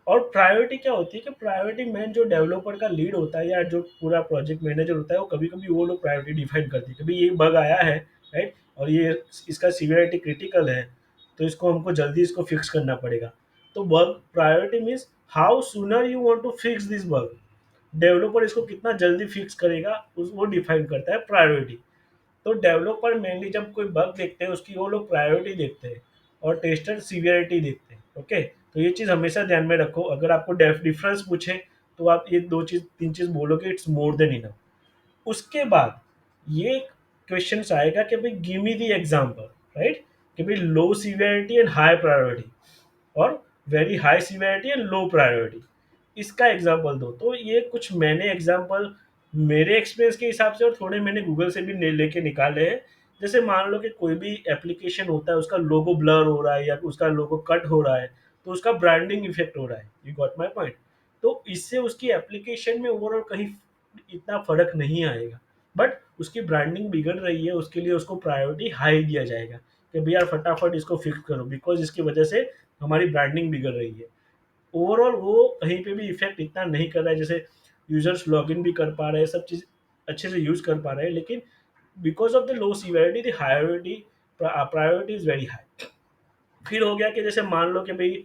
Speaker 1: और प्रायोरिटी क्या होती है कि प्रायोरिटी मैन जो डेवलपर का लीड होता है या जो पूरा प्रोजेक्ट मैनेजर होता है, वो कभी कभी वो लोग प्रायोरिटी डिफाइन करते हैं कि भाई ये बग आया है, राइट, और ये इसका सीवियरिटी क्रिटिकल है, तो इसको हमको जल्दी इसको फिक्स करना पड़ेगा। तो bug priority means how sooner you want to fix this bug, developer इसको कितना जल्दी फिक्स करेगा उस वो डिफाइन करता है प्रायोरिटी। तो डेवलपर मेनली जब कोई बग देखते हैं उसकी वो लोग प्रायोरिटी देखते हैं, और टेस्टर सीवियरिटी देखते हैं, ओके। तो ये चीज़ हमेशा ध्यान में रखो, अगर आपको डिफरेंस पूछे तो आप ये दो चीज़ तीन चीज़ बोलोगे, इट्स मोर देन इनफ। उसके बाद ये क्वेश्चन आएगा कि भाई give me the example, right, कि भाई लो सीवियरिटी एंड हाई प्रायोरिटी, और very high severity and low priority, इसका एग्जांपल दो। तो ये कुछ मैंने एग्जांपल मेरे एक्सपीरियंस के हिसाब से और थोड़े मैंने गूगल से भी लेके निकाले हैं। जैसे मान लो कि कोई भी एप्लीकेशन होता है, उसका लोगो ब्लर हो रहा है या उसका लोगो कट हो रहा है, तो उसका ब्रांडिंग इफेक्ट हो रहा है, यू गॉट माई पॉइंट। तो इससे उसकी एप्लीकेशन में ओवरऑल कहीं इतना फर्क नहीं आएगा, बट उसकी ब्रांडिंग बिगड़ रही है, उसके लिए उसको प्रायोरिटी हाई दिया जाएगा कि भैया फटाफट इसको फिक्स करो, बिकॉज इसकी वजह से हमारी ब्रांडिंग बिगड़ रही है। ओवरऑल वो कहीं पे भी इफेक्ट इतना नहीं कर रहा है, जैसे यूजर्स लॉगिन भी कर पा रहे हैं, सब चीज़ अच्छे से यूज कर पा रहे हैं, लेकिन because of the low severity the हायरिटी प्रायोरिटी इज वेरी हाई। फिर हो गया कि जैसे मान लो कि भाई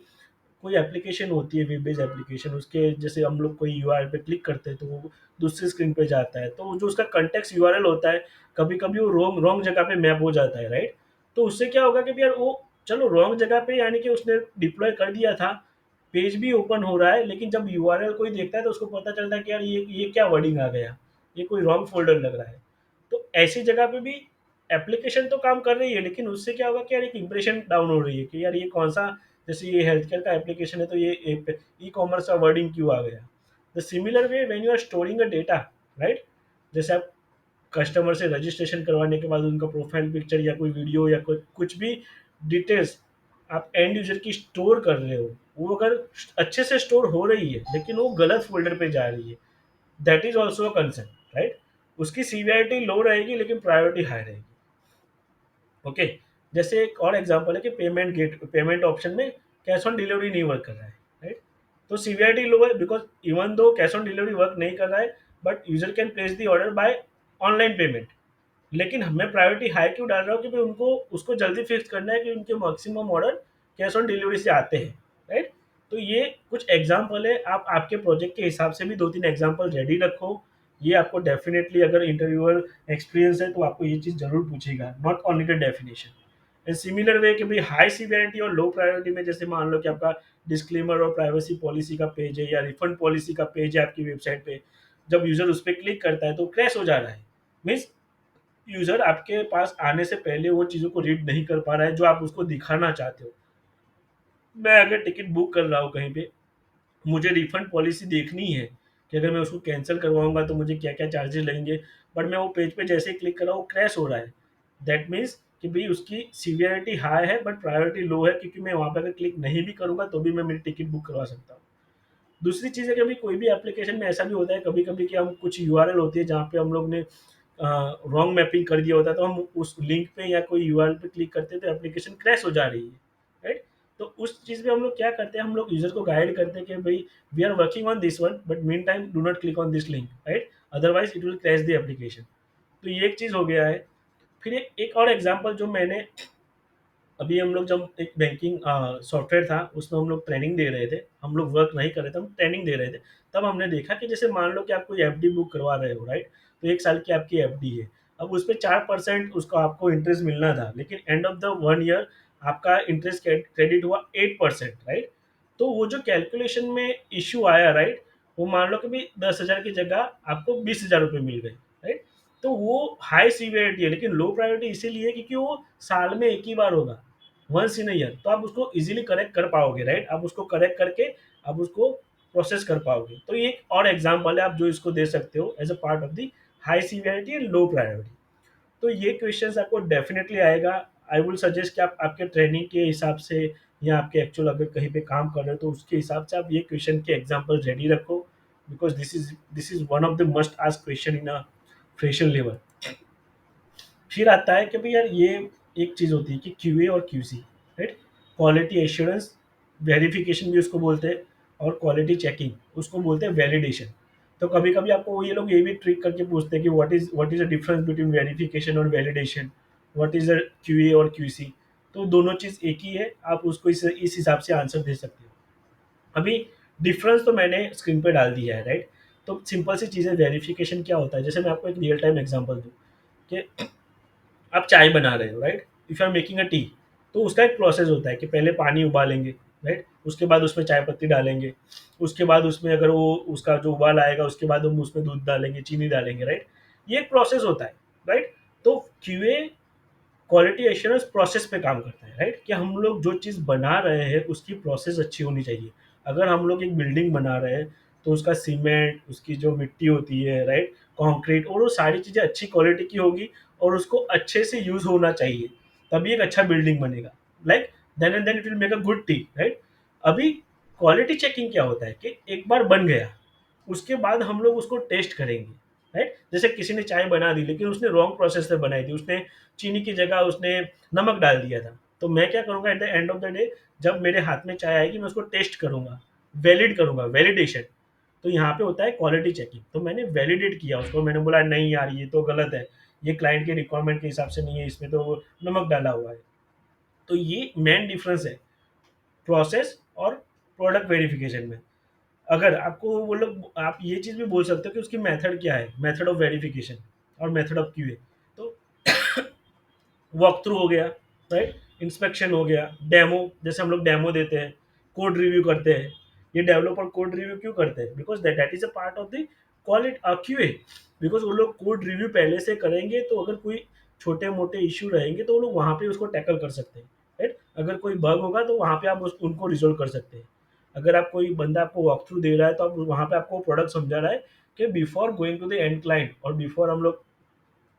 Speaker 1: कोई एप्लीकेशन होती है, वेब बेस्ड एप्लीकेशन, उसके जैसे हम लोग कोई यूआरएल पे क्लिक करते हैं तो वो दूसरी स्क्रीन पे जाता है, तो जो उसका कंटेक्स्ट यूआरएल होता है, कभी कभी वो रॉन्ग रॉन्ग जगह पे मैप हो जाता है, राइट। तो उससे क्या होगा कि भी यार वो, चलो रॉन्ग जगह पे यानी कि उसने डिप्लॉय कर दिया था, पेज भी ओपन हो रहा है, लेकिन जब यूआरएल कोई देखता है तो उसको पता चलता है कि यार ये क्या वर्डिंग आ गया, ये कोई रॉन्ग फोल्डर लग रहा है। तो ऐसी जगह पे भी एप्लीकेशन तो काम कर रही है, लेकिन उससे क्या होगा कि यार एक इंप्रेशन डाउन हो रही है कि यार ये कौन सा, जैसे ये हेल्थ केयर का एप्लीकेशन है तो ये ई कॉमर्स का वर्डिंग क्यों आ गया। The similar way when you are storing a data, right, जैसे आप कस्टमर से रजिस्ट्रेशन करवाने के बाद उनका प्रोफाइल पिक्चर या कोई वीडियो या कोई कुछ भी डिटेल्स आप एंड यूजर की स्टोर कर रहे हो, वो अगर अच्छे से स्टोर हो रही है लेकिन वो गलत फोल्डर पे जा रही है, that is also a concern, right? उसकी सीवीआरटी लो रहेगी लेकिन प्रायोरिटी हाई रहेगी। ओके। जैसे एक और एग्जांपल है कि पेमेंट ऑप्शन में कैश ऑन डिलीवरी नहीं वर्क कर रहा है, राइट? तो सीवीआरटी लो है because even though cash on delivery work नहीं कर रहा है, but user can place the order by online payment. लेकिन मैं प्रायोरिटी हाई क्यों डाल रहा हूँ कि भाई उनको उसको जल्दी फिक्स करना है कि उनके maximum order cash on delivery से आते हैं, राइट? तो ये कुछ एग्जांपल है, आप आपके प्रोजेक्ट के हिसाब से भी दो तीन एग्जांपल रेडी रखो। ये आपको डेफिनेटली अगर इंटरव्यूअर एक्सपीरियंस है तो आपको ये चीज़ जरूर पूछेगा, not only the definition. In similar way कि भाई हाई सीवियरिटी और लो प्रायोरिटी में जैसे मान लो कि आपका डिस्क्लेमर और प्राइवेसी पॉलिसी का पेज है या रिफंड पॉलिसी का पेज है आपकी वेबसाइट पे, जब यूजर उस पर क्लिक करता है तो क्रैश हो जा रहा है, मीन्स यूजर आपके पास आने से पहले वो चीज़ों को रीड नहीं कर पा रहा है जो आप उसको दिखाना चाहते हो। मैं अगर टिकट बुक कर रहा हूँ कहीं पे, मुझे रिफंड पॉलिसी देखनी है कि अगर मैं उसको कैंसिल करवाऊंगा तो मुझे क्या क्या चार्जेस लगेंगे, बट मैं वो पेज पे जैसे ही क्लिक कर रहा हूँ क्रैश हो रहा है। दैट मीन्स कि भाई उसकी सीवियरिटी हाई है बट प्रायोरिटी लो है, क्योंकि मैं वहाँ पे अगर क्लिक नहीं भी करूँगा तो भी मैं मेरी टिकट बुक करवा सकता हूँ। दूसरी चीज़ है, कभी कोई भी एप्लीकेशन में ऐसा भी होता है कभी कभी कि हम कुछ यूआरएल होती है जहाँ पे हम लोग ने रॉन्ग मैपिंग कर दिया होता है, तो हम उस लिंक पे या कोई यूआरएल पे क्लिक करते हैं तो एप्लीकेशन क्रैश हो जा रही है, राइट? तो उस चीज़ में हम लोग क्या करते हैं, हम लोग यूजर को गाइड करते हैं कि भाई we are working on this one but mean time do not click on this link, right? Otherwise it will crash the application. तो ये एक चीज़ हो गया है। फिर एक और एग्जांपल जो मैंने अभी, हम लोग जब एक बैंकिंग सॉफ्टवेयर था उसमें हम लोग ट्रेनिंग दे रहे थे, हम लोग वर्क नहीं कर रहे थे, हम ट्रेनिंग दे रहे थे। तब हमने देखा कि जैसे मान लो कि आप कोई एफडी बुक करवा रहे हो, राइट? तो 1 साल की आपकी एफडी है। अब उस पे 4% उसका आपको इंटरेस्ट मिलना था, लेकिन एंड ऑफ द 1 ईयर आपका इंटरेस्ट क्रेडिट हुआ 8%, राइट? तो वो जो कैलकुलेशन में इश्यू आया, राइट? वो मान लो कि भई 10,000 की जगह आपको 20,000 रुपए मिल गए, राइट? तो वो हाई सीवियरिटी है, लेकिन लो प्रायोरिटी इसीलिए क्योंकि वो साल में 1 ही बार होगा, वंस इन अ ईयर, तो आप उसको इजीली करेक्ट कर पाओगे, राइट? आप उसको करेक्ट करके आप उसको प्रोसेस कर पाओगे। तो ये एक और एग्जांपल है आप जो इसको दे सकते हो as a part of the high severity and low priority. तो ये क्वेश्चंस आपको डेफिनेटली आएगा। आई विल सजेस्ट कि आप आपके ट्रेनिंग के हिसाब से या आपके एक्चुअल अगर कहीं पे काम कर रहे हो तो उसके हिसाब से आप ये क्वेश्चन के एग्जांपल रेडी रखो, because this is one of the must ask question in a fresher level. फिर आता है कि भाई यार ये एक चीज़ होती है कि क्यूए और QC, right? Quality assurance, verification भी उसको बोलते हैं, और क्वालिटी चेकिंग उसको बोलते हैं वैलिडेशन। तो कभी कभी आपको ये लोग ये भी ट्रिक करके पूछते हैं कि what is the difference between verification और validation, what is the QA और क्यूसी। तो दोनों चीज़ एक ही है, आप उसको इस हिसाब से आंसर दे सकते हो। अभी डिफरेंस तो मैंने स्क्रीन पे डाल दिया है, राइट? तो सिंपल सी चीज़ है, वेरिफिकेशन क्या होता है, जैसे मैं आपको एक रियल टाइम एग्जांपल दूँ कि आप चाय बना रहे हो, right? If you are making a tea, तो उसका एक प्रोसेस होता है कि पहले पानी उबालेंगे, राइट? उसके बाद उसमें चाय पत्ती डालेंगे, उसके बाद उसमें अगर वो उसका जो उबाल आएगा उसके बाद हम उसमें दूध डालेंगे, चीनी डालेंगे, राइट? ये एक प्रोसेस होता है, राइट? तो क्यूए क्वालिटी एश्योरेंस प्रोसेस पे काम करता है, राइट? कि हम लोग जो चीज़ बना रहे हैं उसकी प्रोसेस अच्छी होनी चाहिए। अगर हम लोग एक बिल्डिंग बना रहे हैं तो उसका सीमेंट, उसकी जो मिट्टी होती है, राइट, कंक्रीट, और वो सारी चीज़ें अच्छी क्वालिटी की होगी और उसको अच्छे से यूज़ होना चाहिए, तभी एक अच्छा बिल्डिंग बनेगा। Like then and then it will make a good tea, right? अभी क्वालिटी चेकिंग क्या होता है कि एक बार बन गया, उसके बाद हम लोग उसको टेस्ट करेंगे, राइट? जैसे किसी ने चाय बना दी लेकिन उसने रॉन्ग प्रोसेस से बनाई थी, उसने चीनी की जगह उसने नमक डाल दिया था, तो मैं क्या करूंगा at the end of the day, जब मेरे हाथ में चाय आएगी मैं उसको टेस्ट करूंगा, वैलिड करूंगा, वैलिडेशन। तो यहाँ पे होता है क्वालिटी चेकिंग, तो मैंने वैलिडेट किया उसको, मैंने बोला नहीं यार ये तो गलत है, ये क्लाइंट के रिक्वायरमेंट के हिसाब से नहीं है, इसमें तो नमक डाला हुआ है। तो ये मेन डिफरेंस है प्रोसेस और प्रोडक्ट वेरिफिकेशन में। अगर आपको वो लोग, आप ये चीज़ भी बोल सकते हो कि उसकी मेथड क्या है, मेथड ऑफ वेरिफिकेशन और मेथड ऑफ क्यूए। तो वॉक थ्रू हो गया, राइट? इंस्पेक्शन हो गया, डेमो, जैसे हम लोग डेमो देते हैं, कोड रिव्यू करते हैं। ये डेवलपर कोड रिव्यू क्यों करते हैं? Because that is a part of the quality QA. Because वो लोग कोड रिव्यू पहले से करेंगे तो अगर कोई छोटे मोटे इश्यू रहेंगे तो वो लोग वहाँ पे उसको टैकल कर सकते हैं, राइट? अगर कोई बग होगा तो वहाँ पे आप उनको रिजोल्व कर सकते हैं। अगर आप कोई बंदा आपको वॉक थ्रू दे रहा है तो आप वहाँ पे आपको प्रोडक्ट समझा रहा है कि before going to the end client और बिफोर हम लोग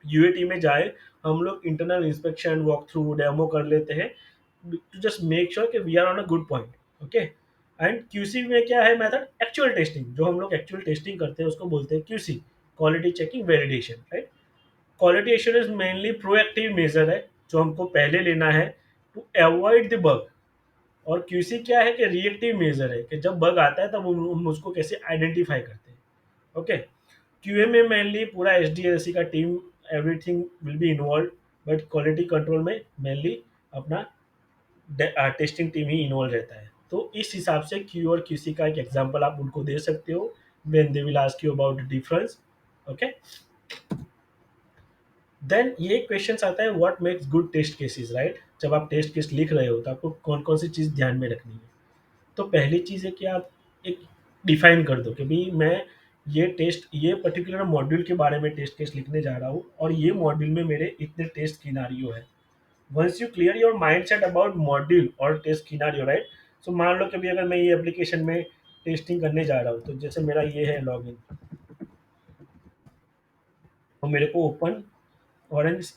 Speaker 1: यूएटी में जाए, हम लोग internal inspection, walk through, demo कर लेते हैं टू जस्ट मेक श्योर कि we are on a good point. Okay. And QC में क्या है मेथड, एक्चुअल टेस्टिंग, जो हम लोग एक्चुअल टेस्टिंग करते हैं उसको बोलते हैं QC, quality checking validation, right. Quality assurance mainly proactive measure है जो हमको पहले लेना है टू अवॉइड द बग। और क्यूसी क्या है कि रिएक्टिव मेजर है कि जब बग आता है तब हम उसको कैसे आइडेंटिफाई करते हैं। ओके। क्यूए में मेनली पूरा एच डी एल सी का team, everything will be involve, but quality control में मेनली अपना टेस्टिंग टीम ही इन्वॉल्व रहता है। तो इस हिसाब से क्यू और क्यूसी का एक एग्जांपल आप उनको दे सकते हो when they will ask you about the difference. Okay. Then ये क्वेश्चन आता है what makes good test cases, right. जब आप टेस्ट केस लिख रहे हो तो आपको कौन कौन सी चीज़ ध्यान में रखनी है। तो पहली चीज़ है कि आप एक डिफाइन कर दो कि भाई मैं ये पर्टिकुलर मॉड्यूल के बारे में टेस्ट केस लिखने जा रहा हूँ और ये मॉड्यूल में मेरे इतने टेस्ट सिनेरियो है। Once you clear your mindset about module और टेस्ट सिनेरियो, राइट। सो मान लो कि अभी अगर मैं ये एप्लीकेशन में टेस्टिंग करने जा रहा हूँ, तो जैसे मेरा ये है लॉगिन, और मेरे को ओपन ऑरेंज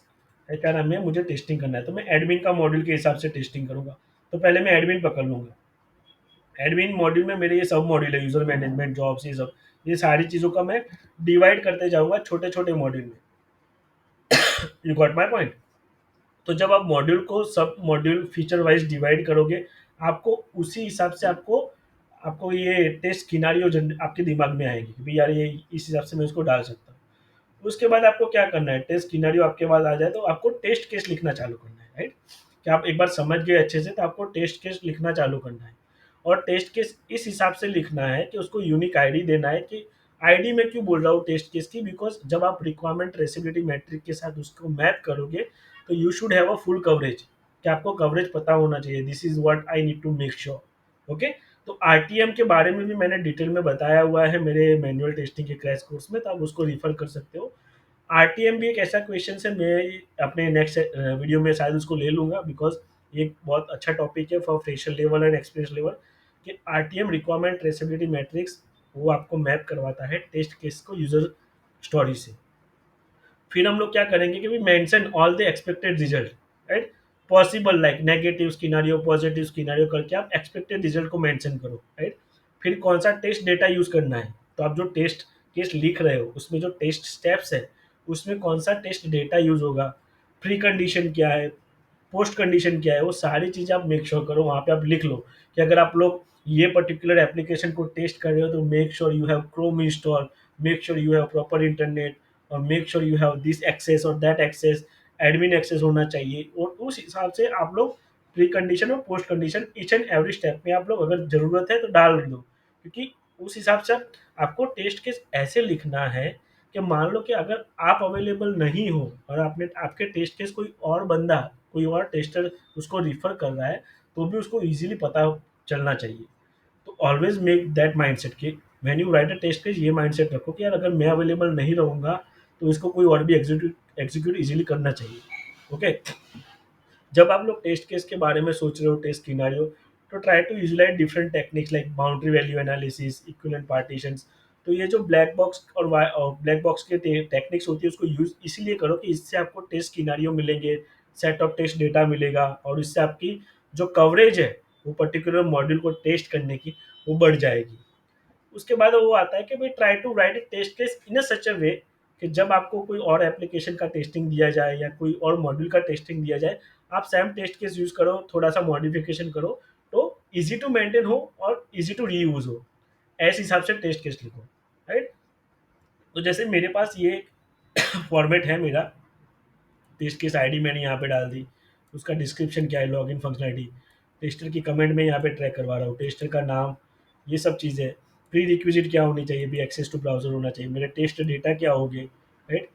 Speaker 1: क्या नाम है, मुझे टेस्टिंग करना है, तो मैं एडमिन का मॉड्यूल के हिसाब से टेस्टिंग करूंगा। तो पहले मैं एडमिन पकड़ लूंगा। एडमिन मॉड्यूल में मेरे ये सब मॉड्यूल है, यूजर मैनेजमेंट, जॉब्स, ये सब, ये सारी चीज़ों का मैं डिवाइड करते जाऊंगा छोटे छोटे मॉड्यूल में। You got my point. तो जब आप मॉड्यूल को सब मॉड्यूल फीचर वाइज डिवाइड करोगे, आपको उसी हिसाब से आपको आपको ये टेस्ट सिनेरियो आपके दिमाग में आएगी कि भाई यार ये इस हिसाब से मैं इसको डाल सकता हूँ। उसके बाद आपको क्या करना है, टेस्ट सिनेरियो आपके पास आ जाए तो आपको टेस्ट केस लिखना चालू करना है, राइट। कि आप एक बार समझ गए अच्छे से तो आपको टेस्ट केस लिखना चालू करना है। और टेस्ट केस इस हिसाब से लिखना है कि उसको यूनिक आईडी देना है। कि आईडी में क्यों बोल रहा हूँ टेस्ट केस की, बिकॉज जब आप रिक्वायरमेंट ट्रेसिबिलिटी मैट्रिक के साथ उसको मैप करोगे तो you should have a full coverage, कि आपको कवरेज पता होना चाहिए। This is what I need to make sure. Okay. तो आरटीएम के बारे में भी मैंने डिटेल में बताया हुआ है मेरे मैनुअल टेस्टिंग के क्रैश कोर्स में, तो आप उसको रिफर कर सकते हो। आरटीएम भी एक ऐसा क्वेश्चन है, मैं अपने नेक्स्ट वीडियो में शायद उसको ले लूंगा, बिकॉज ये एक बहुत अच्छा टॉपिक है for fresher level and experience level. कि आरटीएम रिक्वायरमेंट ट्रेसेबिलिटी मैट्रिक्स वो आपको मैप करवाता है टेस्ट केस को यूजर स्टोरी से। फिर हम लोग क्या करेंगे कि भी mention all the expected result, right. Possible like negative scenario, positive scenario करके आप एक्सपेक्टेड रिजल्ट को मेंशन करो, राइट। फिर कौन सा टेस्ट डेटा यूज करना है, तो आप जो टेस्ट केस लिख रहे हो उसमें जो टेस्ट स्टेप्स है उसमें कौन सा टेस्ट डेटा यूज होगा, प्री कंडीशन क्या है, पोस्ट कंडीशन क्या है, वो सारी चीज़ें आप मेक श्योर करो, वहाँ पे आप लिख लो कि अगर आप लोग ये पर्टिकुलर एप्लीकेशन को टेस्ट कर रहे हो तो make sure you have Chrome install, make sure you have proper internet, और make sure you have this access और दैट एक्सेस, एडमिन एक्सेस होना चाहिए। और उस हिसाब से आप लोग प्री कंडीशन और postcondition each and every step में आप लोग अगर ज़रूरत है तो डाल दो। क्योंकि उस हिसाब से आपको टेस्ट केस ऐसे लिखना है कि मान लो कि अगर आप अवेलेबल नहीं हो और आपने आपके टेस्ट केस कोई और बंदा, कोई और टेस्टर उसको रिफर कर रहा है, तो भी उसको इजीली पता चलना चाहिए। तो ऑलवेज मेक दैट माइंडसेट कि when you write a test case, ये माइंडसेट रखो कि यार अगर मैं अवेलेबल नहीं रहूँगा तो इसको कोई और भी एग्जीक्यूट एग्जीक्यूट इजीली करना चाहिए। ओके। जब आप लोग टेस्ट केस के बारे में सोच रहे हो, टेस्ट सिनेरियो, तो try to utilize different techniques like boundary value analysis, equivalent partitions. तो ये जो ब्लैक बॉक्स और ब्लैक बॉक्स के टेक्निक्स होती है उसको यूज इसीलिए करो कि इससे आपको टेस्ट सिनेरियो मिलेंगे, सेट ऑफ टेस्ट डेटा मिलेगा, और इससे आपकी जो कवरेज है वो पर्टिकुलर मॉड्यूल को टेस्ट करने की वो बढ़ जाएगी। उसके बाद वो आता है कि भाई try to write a test case in a such a way कि जब आपको कोई और एप्लीकेशन का टेस्टिंग दिया जाए या कोई और मॉड्यूल का टेस्टिंग दिया जाए, आप सेम टेस्ट केस यूज करो, थोड़ा सा मॉडिफिकेशन करो, तो इजी टू मेंटेन हो और इजी टू रीयूज हो। ऐसे हिसाब से टेस्ट केस लिखो, राइट। तो जैसे मेरे पास ये फॉर्मेट है मेरा, टेस्ट केस आईडी मैंने यहाँ पे डाल दी, उसका डिस्क्रिप्शन क्या है, लॉगिन फंक्शनलिटी, टेस्टर की कमेंट में यहाँ पे ट्रैक करवा रहा हूँ, टेस्टर का नाम, ये सब चीज़ें। प्री रिक्विजिट क्या होनी चाहिए, भी एक्सेस टू ब्राउजर होना चाहिए, मेरे टेस्ट डेटा क्या होंगे, राइट।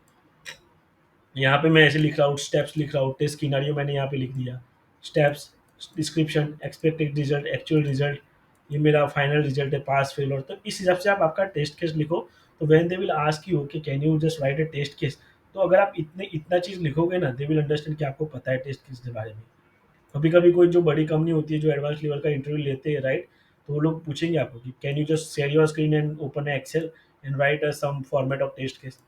Speaker 1: यहाँ पे मैं ऐसे लिख रहा हूँ, स्टेप्स लिख रहा हूँ, टेस्ट सिनेरियो मैंने यहाँ पे लिख दिया, steps, description, expected result, actual result, ये मेरा फाइनल रिजल्ट है, पास फेल। और तो इस हिसाब से आप आपका टेस्ट केस लिखो। तो when they will ask you कि can you just write a test case, तो अगर आप इतना चीज़ लिखोगे ना, दे विल अंडरस्टैंड कि आपको पता है टेस्ट केस के बारे में। कभी कभी कोई जो बड़ी कंपनी होती है जो एडवांस लेवल का इंटरव्यू लेते हैं, राइट, तो वो लोग पूछेंगे आपको कि can you just share your screen and open Excel and write some format of test case.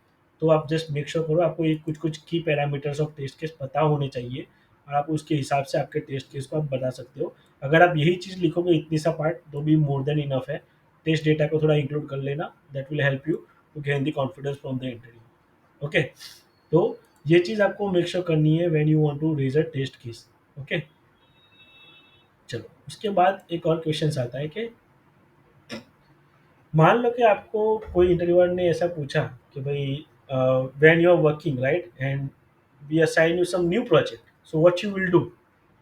Speaker 1: तो आप जस्ट मेक श्योर करो आपको ये कुछ-कुछ की पैरामीटर्स ऑफ टेस्ट केस पता होने चाहिए और आप उसके हिसाब से आपके टेस्ट केस को आप बना सकते हो। अगर आप यही चीज़ लिखोगे इतनी सा पार्ट तो भी मोर देन इनफ है। टेस्ट डेटा को थोड़ा इंक्लूड कर लेना, that will help you to gain the confidence from the interview. Okay, तो ये चीज़ आपको मेक श्योर करनी है when you want to raise a test case. Okay, चलो उसके बाद एक और क्वेश्चन आता है कि मान लो कि आपको कोई इंटरव्यूअर ने ऐसा पूछा कि भाई when you are working right and we assign you some new project so what you will do,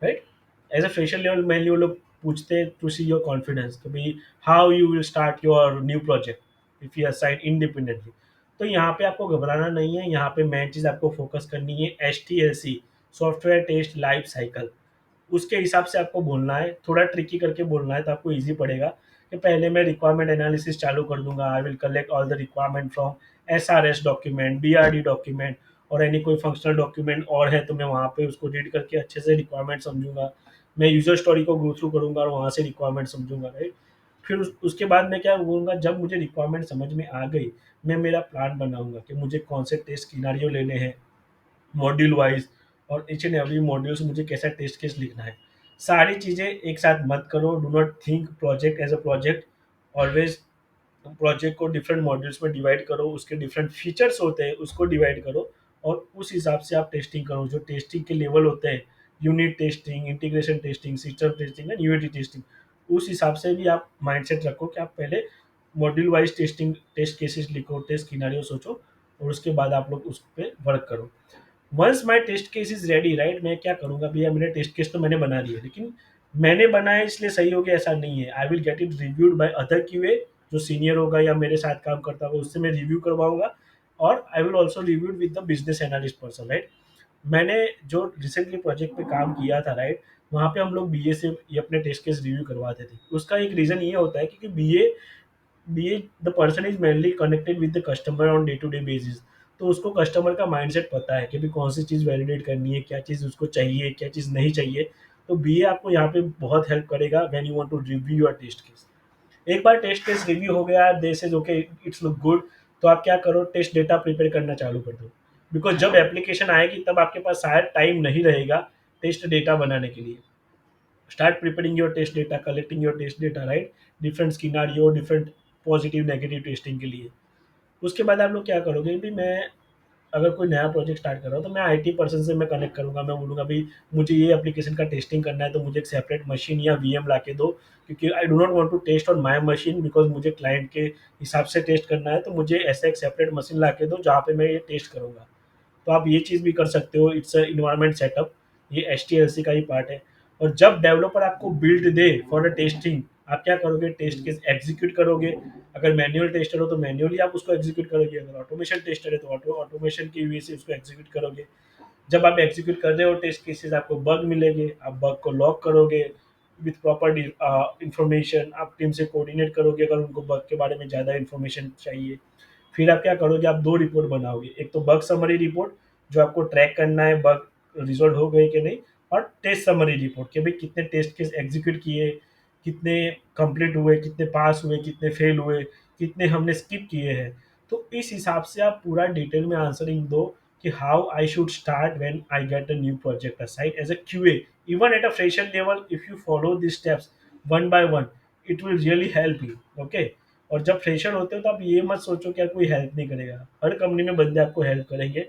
Speaker 1: right? As a fresher level mainly वो लोग पूछते हैं टू सी योर कॉन्फिडेंस कि भाई how you will start your new project if you assign independently. तो यहाँ पे आपको घबराना नहीं है, यहाँ पे मेन चीज़ आपको फोकस करनी है H T L C, software test life cycle. उसके हिसाब से आपको बोलना है, थोड़ा ट्रिकी करके बोलना है तो आपको ईज़ी पड़ेगा कि पहले मैं रिक्वायरमेंट एनालिसिस चालू कर दूँगा। I will collect all the requirement from SRS document, BRD document और एनी कोई फंक्शनल डॉक्यूमेंट और है तो मैं वहाँ पे उसको रीड करके अच्छे से रिक्वायरमेंट समझूँगा। मैं यूज़र स्टोरी को गो थ्रू करूँगा और वहाँ से रिक्वायरमेंट समझूँगा, राइट? फिर उसके बाद मैं क्या बोलूँगा, जब मुझे रिक्वायरमेंट समझ में आ गई, मैं मेरा प्लान बनाऊँगा कि मुझे कौन से टेस्ट सिनेरियो लेने हैं मॉड्यूल वाइज और ईच एंड एवरी मॉड्यूल से मुझे कैसा टेस्ट केस लिखना है। सारी चीज़ें एक साथ मत करो, do not think project as a project. Always project को डिफरेंट मॉड्यूल्स में डिवाइड करो, उसके डिफरेंट फीचर्स होते हैं उसको डिवाइड करो और उस हिसाब से आप टेस्टिंग करो। जो टेस्टिंग के लेवल होते हैं, unit testing, integration testing, system testing and unity testing, उस हिसाब से भी आप माइंडसेट रखो कि आप पहले module wise testing test cases लिखो, टेस्ट सिनेरियो सोचो और उसके बाद आप लोग उस पर वर्क करो। Once my test case is ready right, मैं क्या करूँगा, भैया मेरे टेस्ट केस तो मैंने बना दिए, लेकिन मैंने बनाया इसलिए सही हो गया ऐसा नहीं है। I will get it reviewed by other QA, जो सीनियर होगा या मेरे साथ काम करता होगा उससे मैं रिव्यू करवाऊंगा। और I will also review with the business analyst person, right? मैंने जो रिसेंटली प्रोजेक्ट पे काम किया था, राइट, वहाँ पे हम लोग बीए से ये अपने टेस्ट केस रिव्यू करवाते थे। उसका एक रीज़न ये होता है क्योंकि BA the person is mainly connected with the customer on day to day basis. तो उसको कस्टमर का माइंडसेट पता है कि भी कौन सी चीज़ वैलिडेट करनी है, क्या चीज़ उसको चाहिए, क्या चीज़ नहीं चाहिए। तो बीए आपको यहाँ पे बहुत हेल्प करेगा when you want to review your test case. एक बार टेस्ट केस रिव्यू हो गया, they says okay it's look good, तो आप क्या करो, टेस्ट डेटा प्रिपेयर करना चालू कर दो। बिकॉज जब एप्लीकेशन आएगी तब आपके पास शायद टाइम नहीं रहेगा टेस्ट डेटा बनाने के लिए। start preparing your test data, collecting your test data, right? Different scenario, different positive negative testing के लिए। उसके बाद आप लोग क्या करोगे भी, मैं अगर कोई नया प्रोजेक्ट स्टार्ट कर रहा हूँ तो मैं आईटी पर्सन से मैं कनेक्ट करूँगा। मैं बोलूँगा भाई मुझे ये एप्लीकेशन का टेस्टिंग करना है तो मुझे एक सेपरेट मशीन या वीएम ला के दो, क्योंकि I do not want to test on my machine because मुझे क्लाइंट के हिसाब से टेस्ट करना है। तो मुझे ऐसा एक सेपरेट मशीन ला के दो जहाँ पे मैं ये टेस्ट करूँगा। तो आप ये चीज़ भी कर सकते हो, इट्स इन्वायरमेंट सेटअप, ये एच का ही पार्ट है। और जब डेवलपर आपको build they for a testing, आप क्या करोगे, टेस्ट केस एग्जीक्यूट करोगे। अगर मैनुअल टेस्टर हो तो मैनुअली आप उसको एग्जीक्यूट करोगे, अगर ऑटोमेशन टेस्टर है तो ऑटोमेशन की वे से उसको एग्जीक्यूट करोगे। जब आप एग्जीक्यूट कर रहे हो टेस्ट केसेस, आपको बग मिलेंगे, आप बग को लॉक करोगे विथ प्रॉपर इंफॉर्मेशन। आप टीम से कोऑर्डिनेट करोगे अगर उनको बग के बारे में ज़्यादा इंफॉर्मेशन चाहिए। फिर आप क्या करोगे, आप 2 रिपोर्ट बनाओगे। एक तो बग समरी रिपोर्ट, जो आपको ट्रैक करना है बग रिज़ॉल्व हो गए कि नहीं, और टेस्ट समरी रिपोर्ट कि भाई कितने टेस्ट केस एग्ज़ीक्यूट किए, कितने कंप्लीट हुए, कितने पास हुए, कितने फेल हुए, कितने हमने स्किप किए हैं। तो इस हिसाब से आप पूरा डिटेल में आंसरिंग दो कि how I should start when I get a new project aside as a QA. Even at a fresher level if you follow this steps one by one, it will really help you. Okay, और जब fresher होते हो तो आप ये मत सोचो कि यार कोई हेल्प नहीं करेगा, हर कंपनी में बंदे आपको हेल्प करेंगे।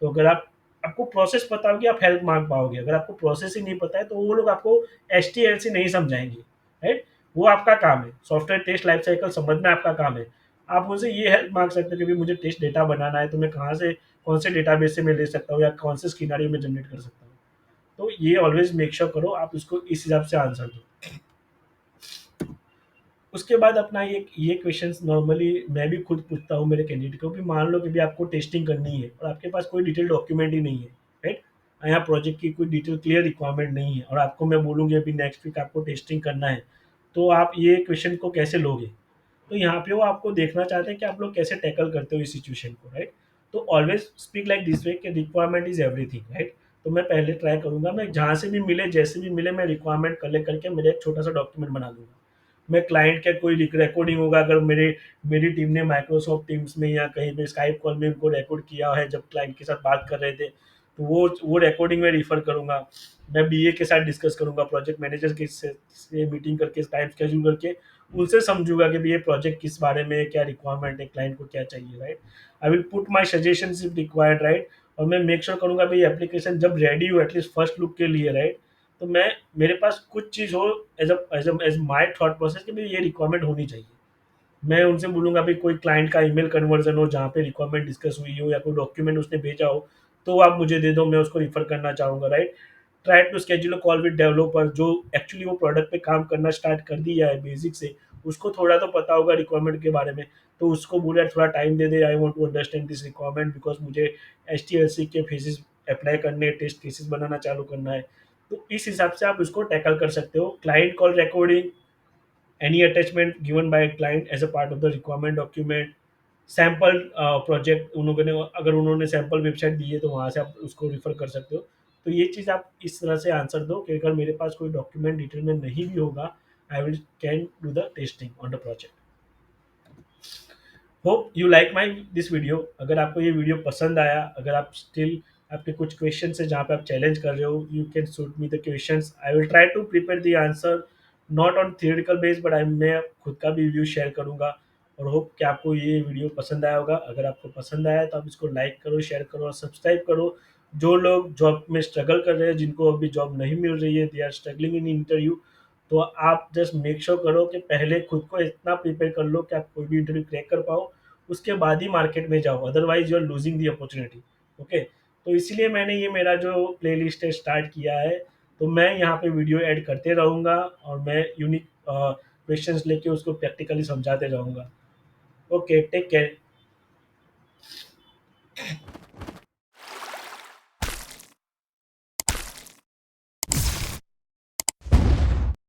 Speaker 1: तो अगर आप आपको प्रोसेस पता होगी आप हेल्प मांग पाओगे, अगर आपको प्रोसेस ही नहीं पता है तो वो लोग आपको एच टी एल सी नहीं समझाएंगे, राइट? वो आपका काम है, सॉफ्टवेयर टेस्ट लाइफ साइकिल समझना आपका काम है। आप मुझसे ये हेल्प मांग सकते हो कि भाई मुझे टेस्ट डेटा बनाना है तो मैं कहाँ से, कौन से डेटाबेस से मैं ले सकता हूँ या कौन से स्किनारियो में जनरेट कर सकता हूँ। तो ये ऑलवेज मेक श्योर करो आप उसको इस हिसाब से आंसर दो। उसके बाद अपना ये क्वेश्चंस नॉर्मली मैं भी खुद पूछता हूँ मेरे कैंडिडेट को, भी मान लो कि भी आपको टेस्टिंग करनी है और आपके पास कोई डिटेल डॉक्यूमेंट ही नहीं है, राइट? यहाँ प्रोजेक्ट की कोई डिटेल क्लियर रिक्वायरमेंट नहीं है और आपको मैं बोलूँगी अभी नेक्स्ट वीक आपको टेस्टिंग करना है, तो आप ये क्वेश्चन को कैसे लोगे? तो यहाँ पे वो आपको देखना चाहते हैं कि आप लोग कैसे टैकल करते हो इस सिचुएशन को, राइट? तो always speak like this way कि रिक्वायरमेंट इज एवरीथिंग, राइट? तो मैं पहले ट्राई करूंगा, मैं जहाँ से भी मिले जैसे भी मिले मैं रिक्वायरमेंट कलेक्ट करके मेरे एक छोटा सा डॉक्यूमेंट बना दूंगा। मैं क्लाइंट का कोई रिकॉर्डिंग होगा, अगर मेरी टीम ने माइक्रोसॉफ्ट टीम्स में या कहीं पे स्काइप कॉल में उनको रिकॉर्ड किया है जब क्लाइंट के साथ बात कर रहे थे, तो वो रिकॉर्डिंग में रिफर करूंगा। मैं बीए के साथ डिस्कस करूंगा, प्रोजेक्ट मैनेजर के से मीटिंग करके टाइम स्केड्यूल करके उनसे समझूंगा कि भाई ये प्रोजेक्ट किस बारे में है, क्या रिक्वायरमेंट है, क्लाइंट को क्या चाहिए, right. I will put my suggestion if required, right. और मैं मेक श्योर करूंगा भाई एप्लीकेशन जब रेडी हो एटलीस्ट फर्स्ट लुक के लिए, राइट। तो मैं मेरे पास कुछ चीज़ हो एज माई थॉट प्रोसेस कि भाई ये रिक्वायरमेंट होनी चाहिए। मैं उनसे बोलूँगा भाई कोई क्लाइंट का ईमेल कन्वर्जन हो जहाँ पे रिक्वायरमेंट डिस्कस हुई हो या कोई डॉक्यूमेंट उसने भेजा हो, तो आप मुझे दे दो, मैं उसको रिफर करना चाहूँगा, right. Try to schedule a call with developer जो एक्चुअली वो प्रोडक्ट पे काम करना स्टार्ट कर दिया है बेसिक से, उसको थोड़ा तो पता होगा रिक्वायरमेंट के बारे में। तो उसको बोले यार थोड़ा टाइम दे दे, I want to understand this requirement because मुझे एच टी एल सी के फेसिस अप्लाई करने, टेस्ट केसेस बनाना चालू करना है। तो इस हिसाब से आप उसको टैकल कर सकते हो। Client call recording, any attachment given by a client as a part of the requirement document, sample project उन्होंने अगर उन्होंने सैम्पल वेबसाइट दी है तो वहाँ से आप उसको रिफर कर सकते हो। तो ये चीज़ आप इस तरह से आंसर दो कि अगर मेरे पास कोई डॉक्यूमेंट डिटेल में नहीं भी होगा, I will can do the testing on the project. Hope you like my this video. अगर आपको ये वीडियो पसंद आया, अगर आप स्टिल आपके कुछ क्वेश्चन है जहाँ पे आप चैलेंज कर रहे हो, you can shoot me the question, I will try to prepare the answer not on theoretical base, but I मैं खुद का भी व्यू शेयर करूँगा। और होप कि आपको ये वीडियो पसंद आया होगा। अगर आपको पसंद आया तो आप इसको लाइक करो, शेयर करो और सब्सक्राइब करो। जो लोग जॉब में स्ट्रगल कर रहे हैं, जिनको अभी जॉब नहीं मिल रही है, they are struggling in interview, तो आप जस्ट मेक श्योर करो कि पहले खुद को इतना प्रिपेयर कर लो कि आप कोई भी इंटरव्यू क्रैक कर पाओ, उसके बाद ही मार्केट में जाओ, otherwise you are losing the opportunity. Okay, तो इसलिए मैंने ये मेरा जो प्लेलिस्ट है स्टार्ट किया है। तो मैं यहाँ पे वीडियो ऐड करते रहूँगा और मैं यूनिक क्वेश्चंस लेके उसको प्रैक्टिकली समझाते रहूँगा। Okay, take care.